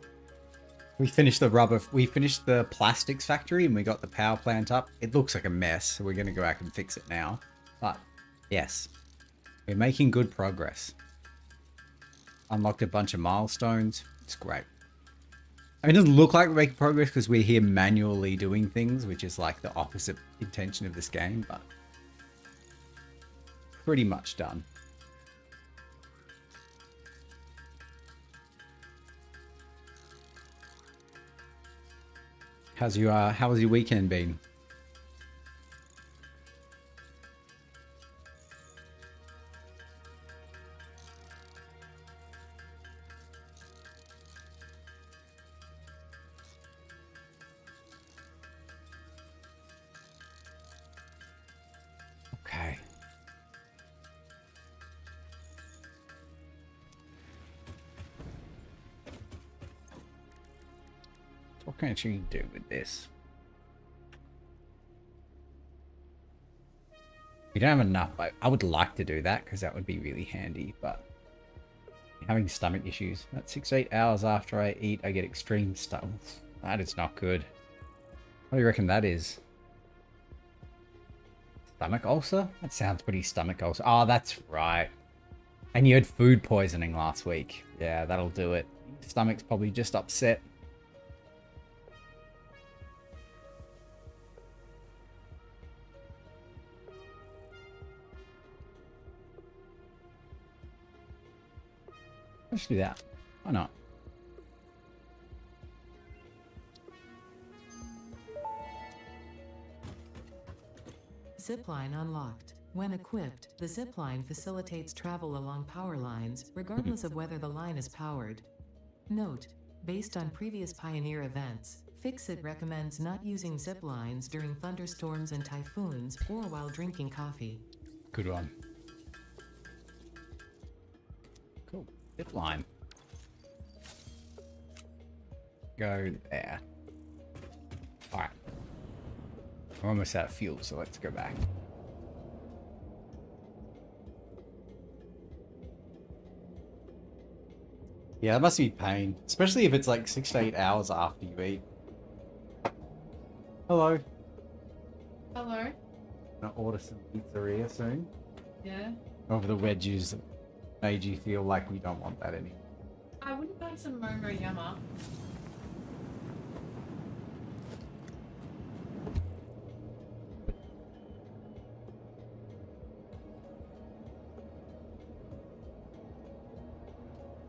we finished the plastics factory and we got the power plant up. It looks like a mess, so we're going to go back and fix it now. But yes, we're making good progress. Unlocked a bunch of milestones. It's great. I mean, it doesn't look like we're making progress because we're here manually doing things, which is like the opposite intention of this game, but pretty much done. How has your weekend been? Okay. What can I actually do with this? We don't have enough. I would like to do that because that would be really handy, but having stomach issues. About 6 to 8 hours after I eat, I get extreme stomach. That is not good. What do you reckon that is? Stomach ulcer? That sounds pretty stomach ulcer. Oh, that's right. And you had food poisoning last week. Yeah, that'll do it. Stomach's probably just upset. Let's do that. Why not? Zipline unlocked. When equipped, the zipline facilitates travel along power lines, regardless of whether the line is powered. Note: based on previous Pioneer events, Fixit recommends not using zip lines during thunderstorms and typhoons or while drinking coffee. Good one. Cool. Zip line. Go there. Alright. We're almost out of fuel, so let's go back. Yeah, that must be pain. Especially if it's like 6 to 8 hours after you eat. Hello. Hello. Gonna order some pizzeria soon. Yeah. Over the wedges made you feel like we don't want that anymore. I wouldn't mind some Momo Yama.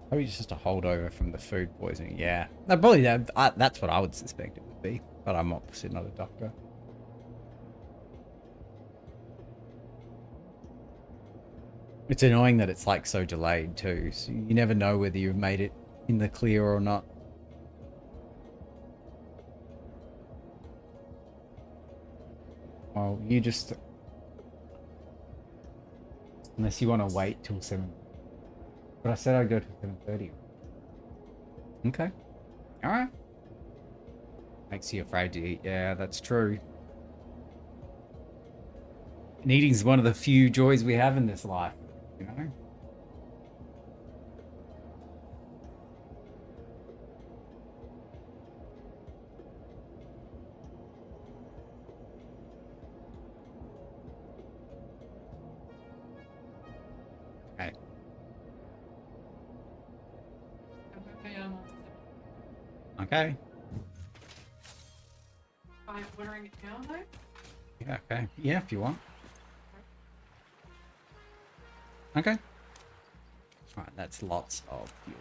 Probably just a holdover from the food poisoning. Yeah, no, probably that's what I would suspect it would be. But I'm obviously not a doctor. It's annoying that it's like so delayed too. So you never know whether you've made it in the clear or not. Well, you just, unless you want to wait till 7. But I said I'd go to 7:30. Okay. Alright. Makes you afraid to eat. Yeah, that's true. And eating's one of the few joys we have in this life, you know? Okay. Momo Yama. Okay. I'm ordering it now though. Yeah, okay. Yeah, if you want. Okay. Alright, that's lots of fuel.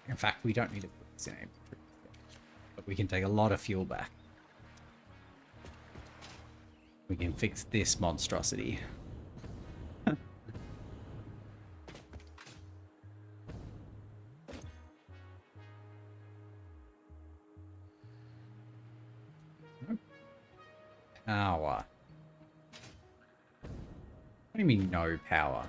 In fact, we don't need to put this in inventory. But we can take a lot of fuel back. We can fix this monstrosity. Power. What do you mean no power?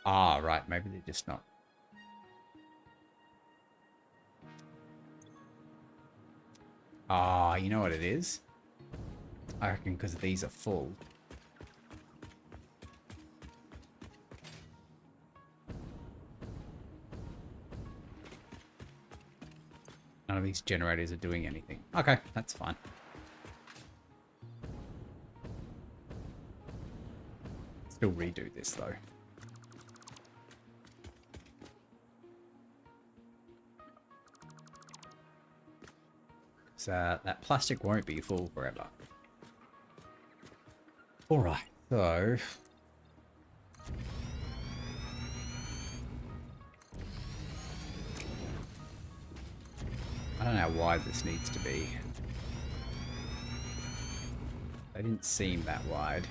Ah, right. Maybe they're just not. Ah, you know what it is? I reckon because these are full. None of these generators are doing anything. Okay, that's fine. Still redo this though. So that plastic won't be full forever. Alright, so I don't know why this needs to be. They didn't seem that wide.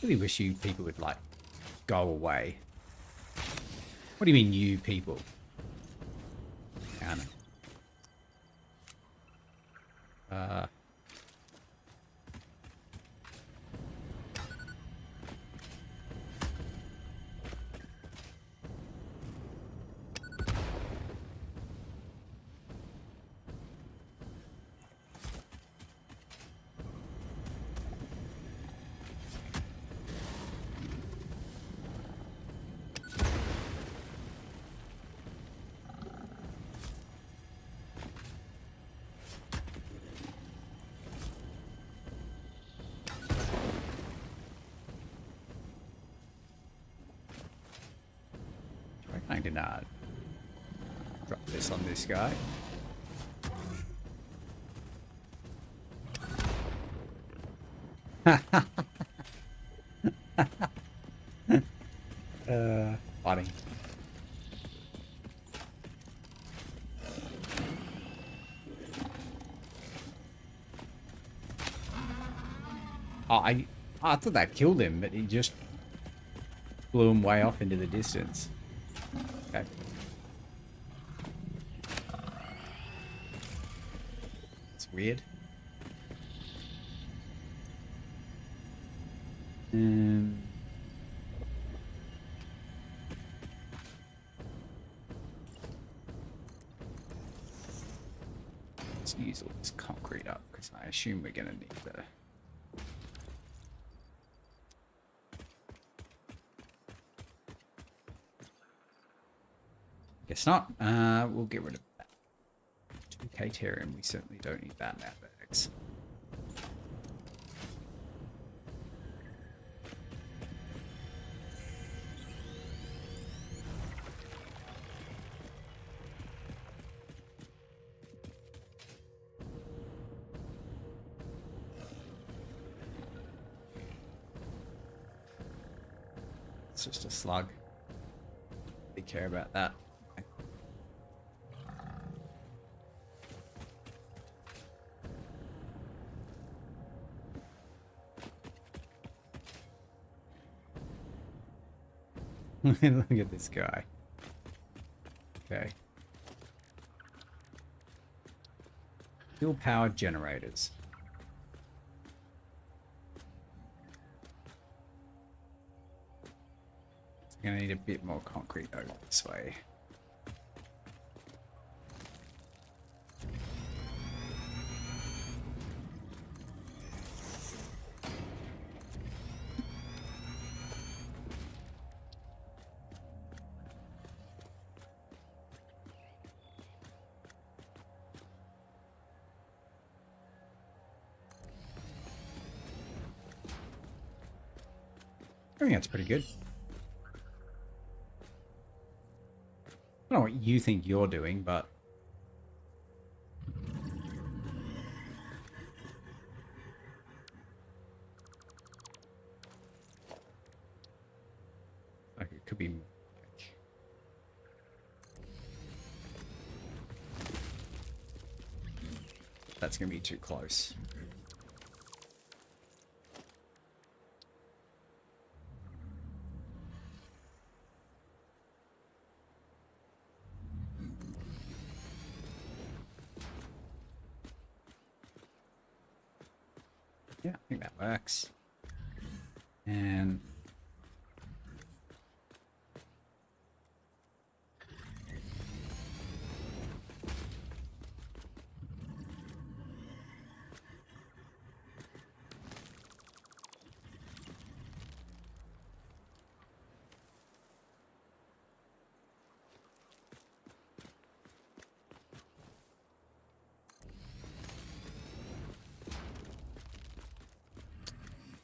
Really wish you people would like go away. What do you mean you people? Anna. I did not. Drop this on this guy. Funny. Oh, I thought that killed him, but he just blew him way off into the distance. Okay. It's weird. Let's use all this concrete up because I assume we're gonna need the. Guess not. We'll get rid of that. 2k Terrium. We certainly don't need that in our bags. It's just a slug. They care about that. Look at this guy. Okay. Fuel powered generators. Gonna need a bit more concrete over this way. I think that's pretty good. I don't know what you think you're doing, but like it could be. That's gonna be too close. Yeah, I think that works. And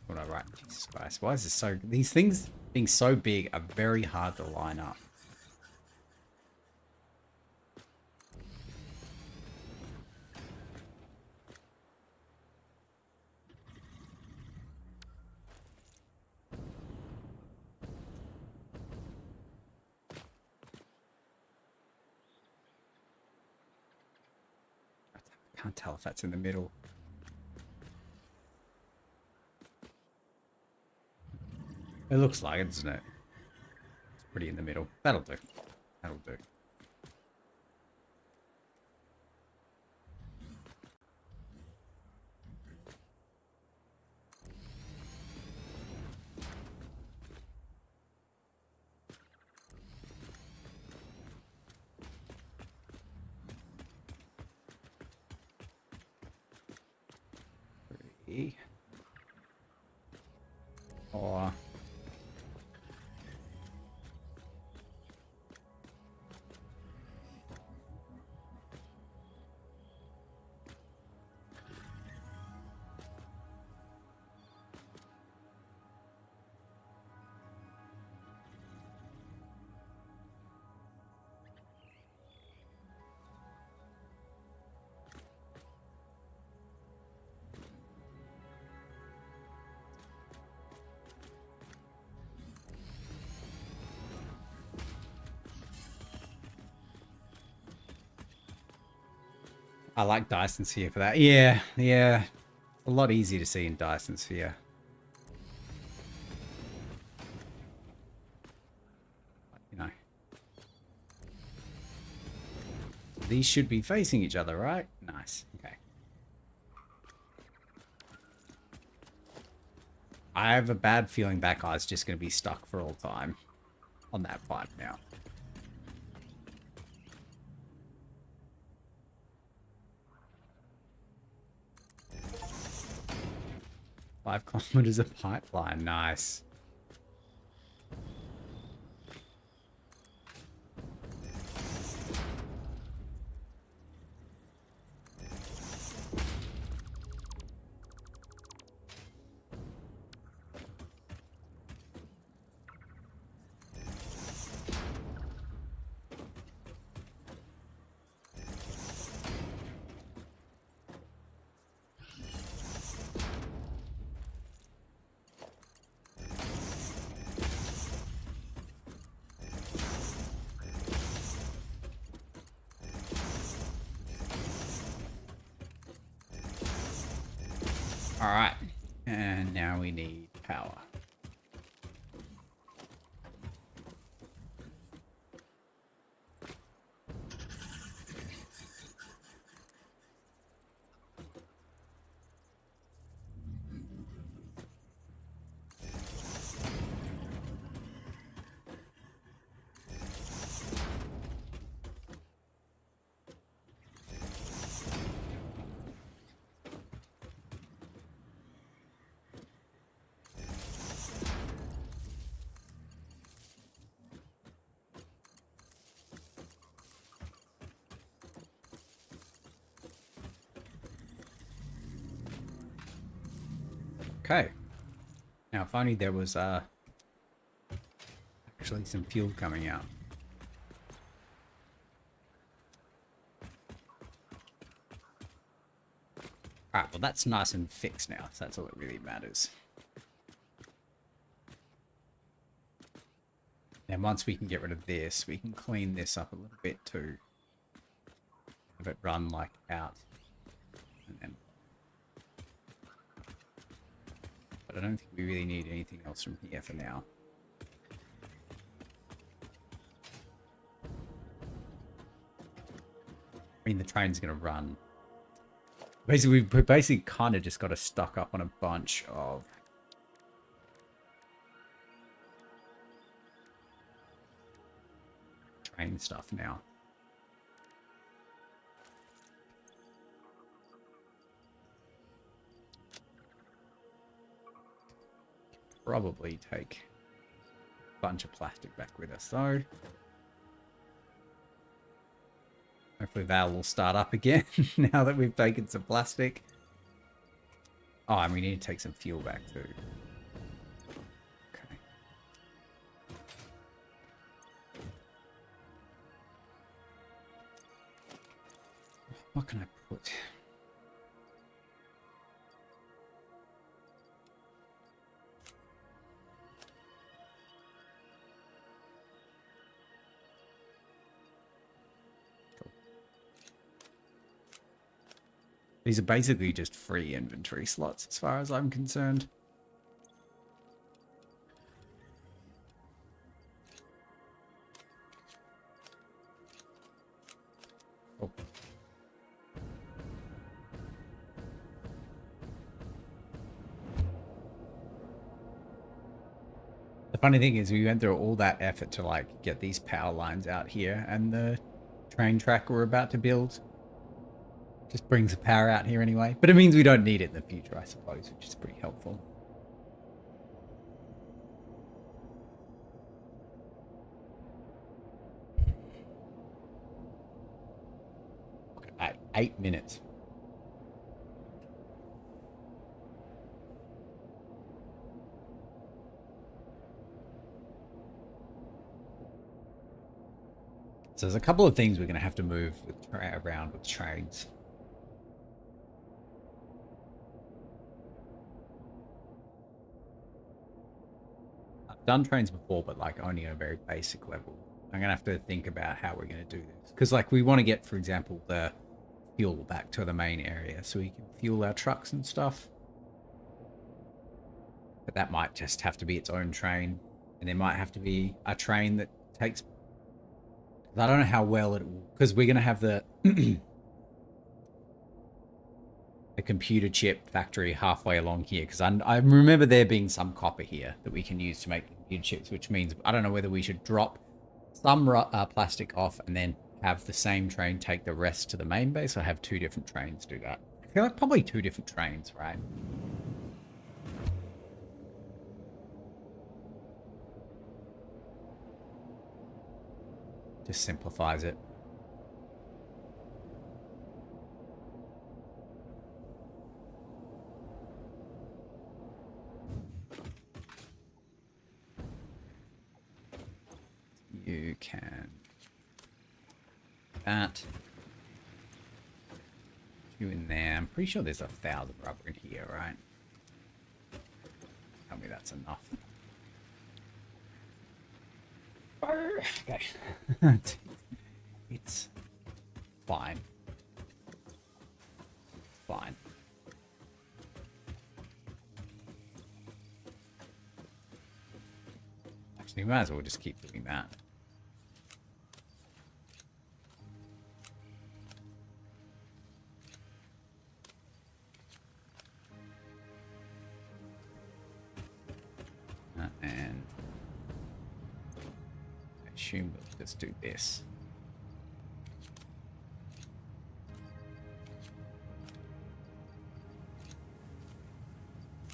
what I write? Jesus Christ! Why is this so? These things being so big are very hard to line up. I can't tell if that's in the middle. It looks like it, doesn't it? It's pretty in the middle. That'll do. That'll do. Three. Or I like Dyson Sphere for that. Yeah, yeah. A lot easier to see in Dyson Sphere. You know. These should be facing each other, right? Nice. Okay. I have a bad feeling that guy's just going to be stuck for all time on that pipe now. 5 kilometers of pipeline. Nice. All right, and now we need power. Okay. Now, if only there was actually some fuel coming out. Alright, well that's nice and fixed now, so that's all that really matters. And once we can get rid of this, we can clean this up a little bit too. Have it run like out. And then... But I don't think we really need anything else from here for now. I mean, the train's going to run. Basically, we've basically kind of just got to stock up on a bunch of train stuff now. Probably take a bunch of plastic back with us though. Hopefully that will start up again now that we've taken some plastic. Oh, and we need to take some fuel back too. Okay. What can I put? These are basically just free inventory slots as far as I'm concerned. Oh. The funny thing is we went through all that effort to like get these power lines out here, and the train track we're about to build just brings the power out here anyway. But it means we don't need it in the future, I suppose, which is pretty helpful. At 8 minutes. So there's a couple of things we're going to have to move around with trains. I've done trains before, but like only on a very basic level. I'm going to have to think about how we're going to do this. Because like we want to get, for example, the fuel back to the main area so we can fuel our trucks and stuff. But that might just have to be its own train. And there might have to be a train that takes... I don't know how well it will... Because we're going to have the... the computer chip factory halfway along here. Because I remember there being some copper here that we can use to make computer chips. Which means I don't know whether we should drop some plastic off and then have the same train take the rest to the main base. Or have two different trains do that. I feel like probably two different trains, right? Just simplifies it. You can that. You in there. I'm pretty sure there's 1,000 rubber in here, right? Tell me that's enough. Okay. It's fine. Fine. Actually, we might as well just keep doing that. And I assume we'll just do this.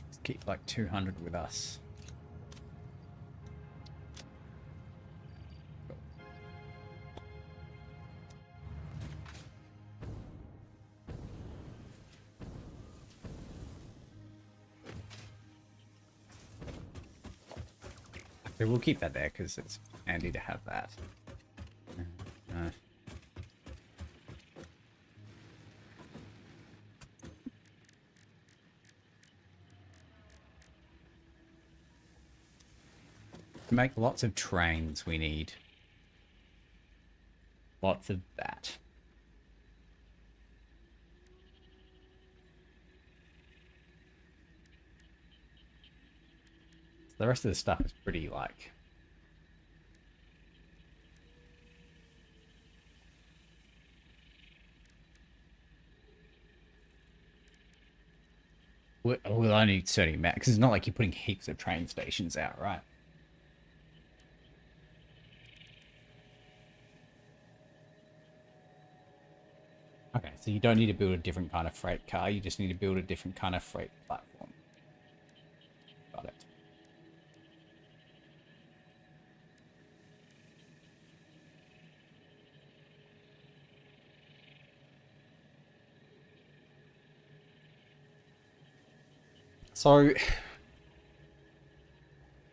Let's keep like 200 with us. Cool. Okay, we'll keep that there because it's handy to have that. To make lots of trains, we need lots of that. The rest of the stuff is pretty like... We'll only need 30 max. Because it's not like you're putting heaps of train stations out, right? Okay, so you don't need to build a different kind of freight car. You just need to build a different kind of freight platform. Got it. So,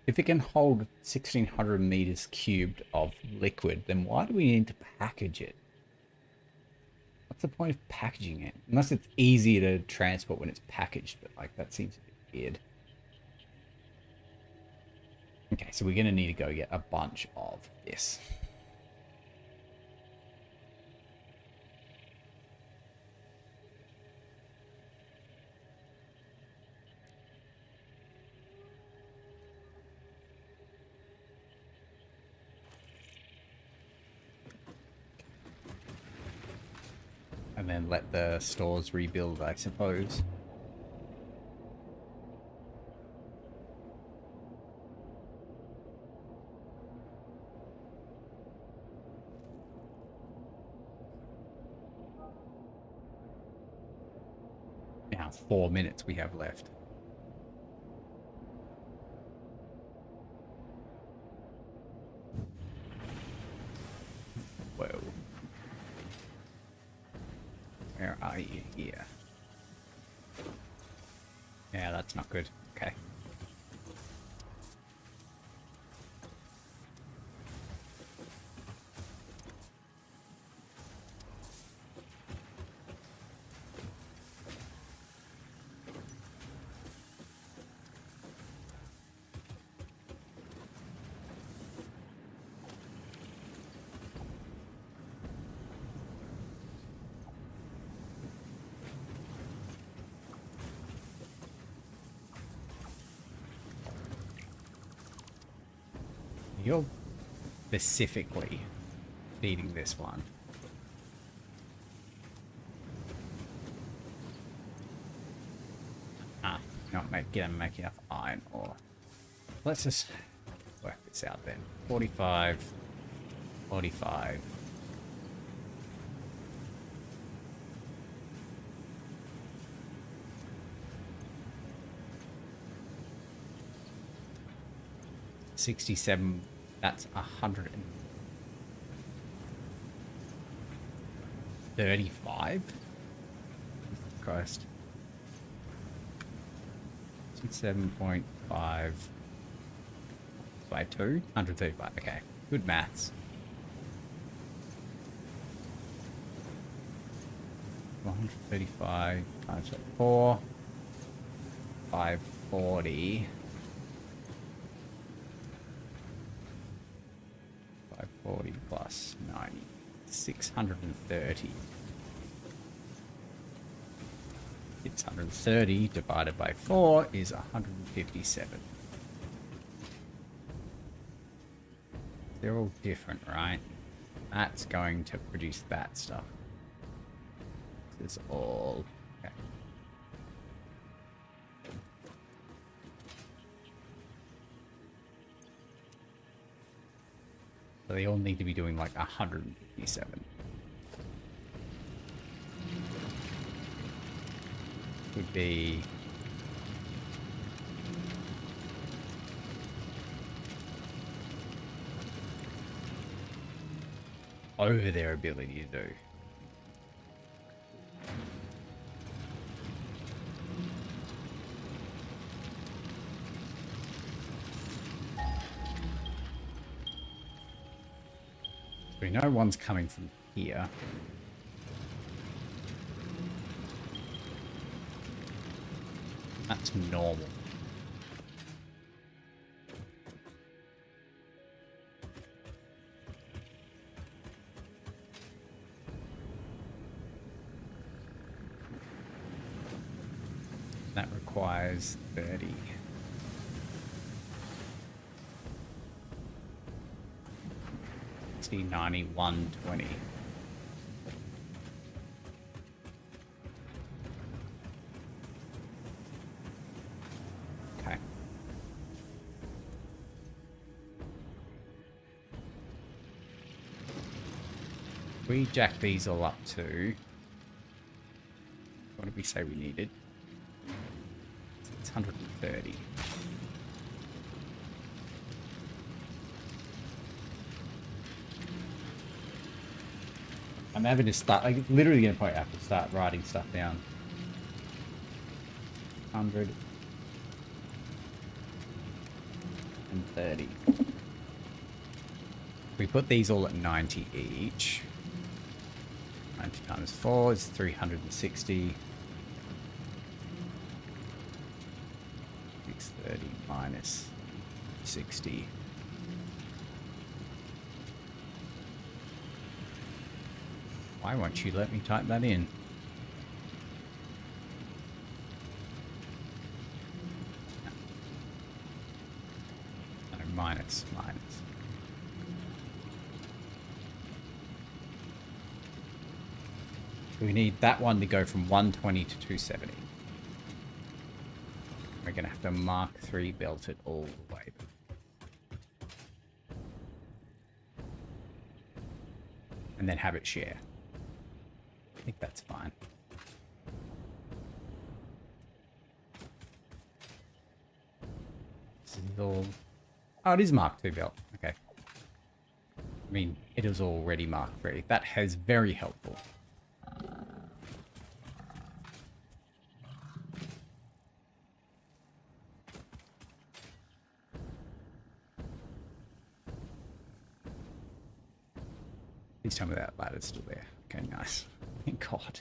if it can hold 1,600 meters cubed of liquid, then why do we need to package it? What's the point of packaging it? Unless it's easier to transport when it's packaged, but like that seems a bit weird. Okay, so we're going to need to go get a bunch of this. And then let the stores rebuild, I suppose. Now 4 minutes we have left. Whoa. Where are you here? Yeah, that's not good. Okay. You're specifically feeding this one. Not make enough iron ore. Let's just work this out then. 45, 45. $67. That's 135. Christ. 7.5 by 2. 135. Okay. Good maths. 135 times 4. 540. 540 plus 90. 630. 630 divided by 4 is 157. They're all different, right? That's going to produce that stuff. This is all... Okay. So they all need to be doing like 157. Would be over their ability to do. We know one's coming from here. That's normal. That requires 30. See 90, 120. Okay. We jack these all up to... What did we say we needed? 630. I'm having to start, like, literally gonna probably have to start writing stuff down. 130. We put these all at 90 each. 90 times 4 is 360. 630 minus 60. Why won't you let me type that in? No, minus. We need that one to go from 120 to 270. We're going to have to Mark 3 belt it all the way. And then have it share. I think that's fine. This is all... Oh, it is Mark 2 belt. Okay. I mean, it is already Mark 3. That is very helpful. Please tell me that ladder's still there. Okay, nice. Thank God.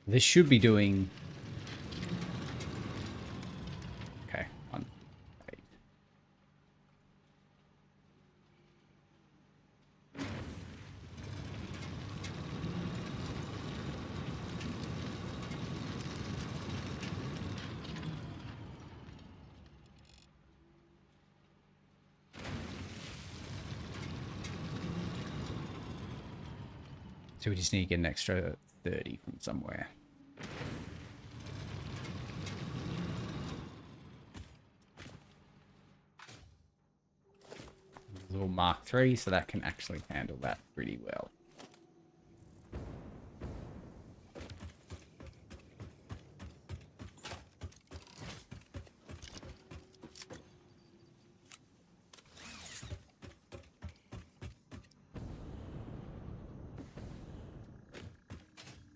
This should be doing... Okay, 1, 8. So we just need to get an extra 30 from somewhere. There's a little Mark III, so that can actually handle that pretty well.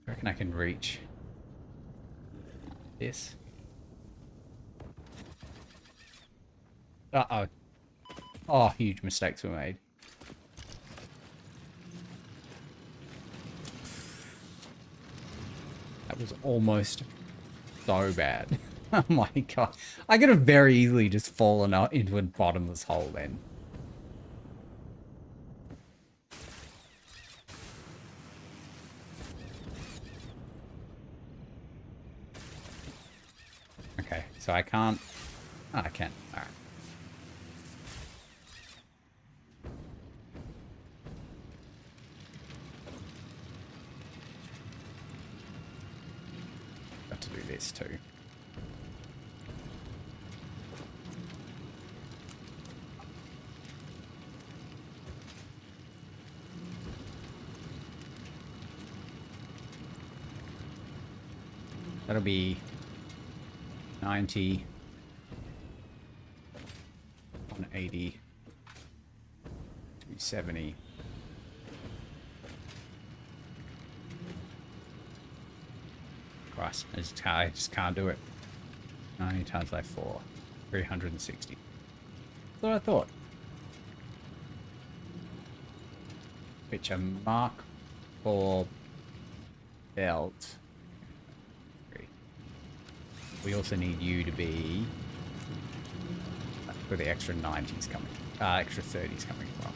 I reckon I can reach this. Uh-oh. Oh, huge mistakes were made. That was almost so bad. Oh my god. I could have very easily just fallen out into a bottomless hole then. Okay, so I can't... Oh, I can. Alright. Got to do this too. That'll be 90, 180, 270. Christ, I just can't do it. 90 times by 4, 360. That's what I thought. Which a Mark IV belt. We also need you to be where the extra 90s coming, extra 30s coming from.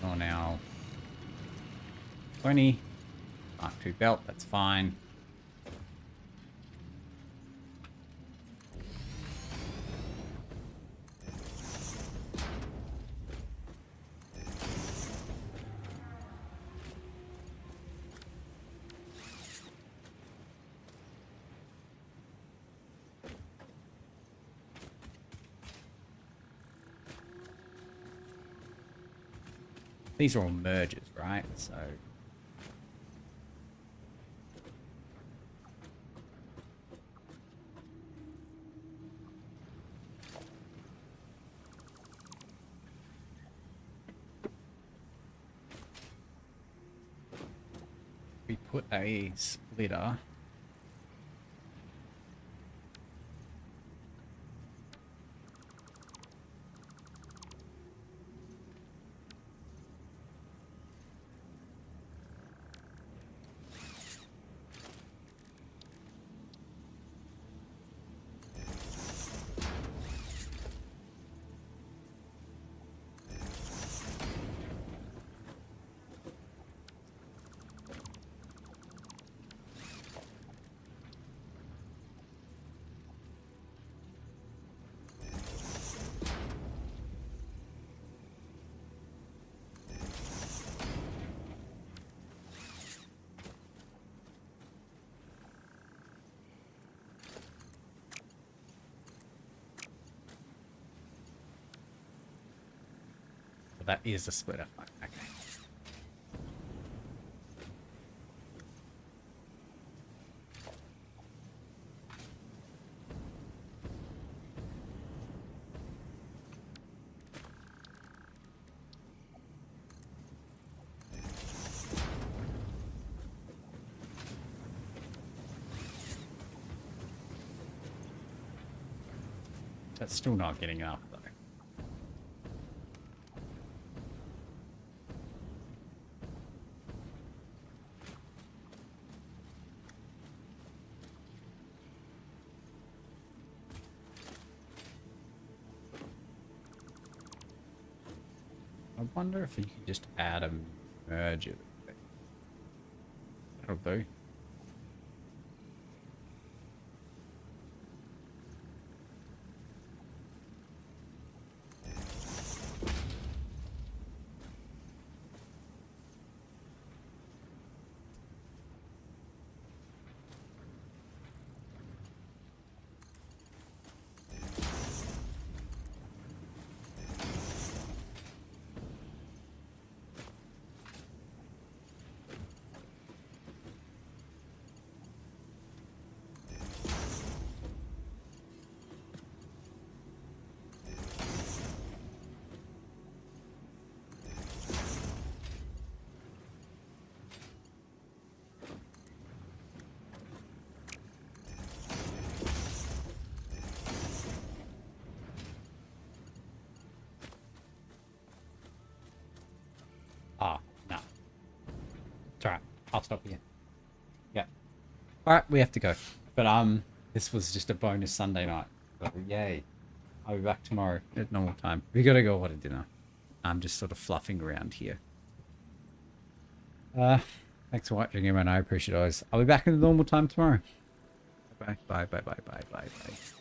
Oh, now 20 Mark II belt. That's fine. These are all mergers, right? So we put a splitter. That is a splitter. Okay. That's still not getting up, though. I wonder if you could just add a merger. That'll do. I'll stop here. Yeah. All right, we have to go. But this was just a bonus Sunday night. So yay. I'll be back tomorrow at normal time. We gotta go order dinner. I'm just sort of fluffing around here. Thanks for watching, everyone. I appreciate it always. I'll be back in the normal time tomorrow. Bye, bye, bye, bye, bye, bye, bye.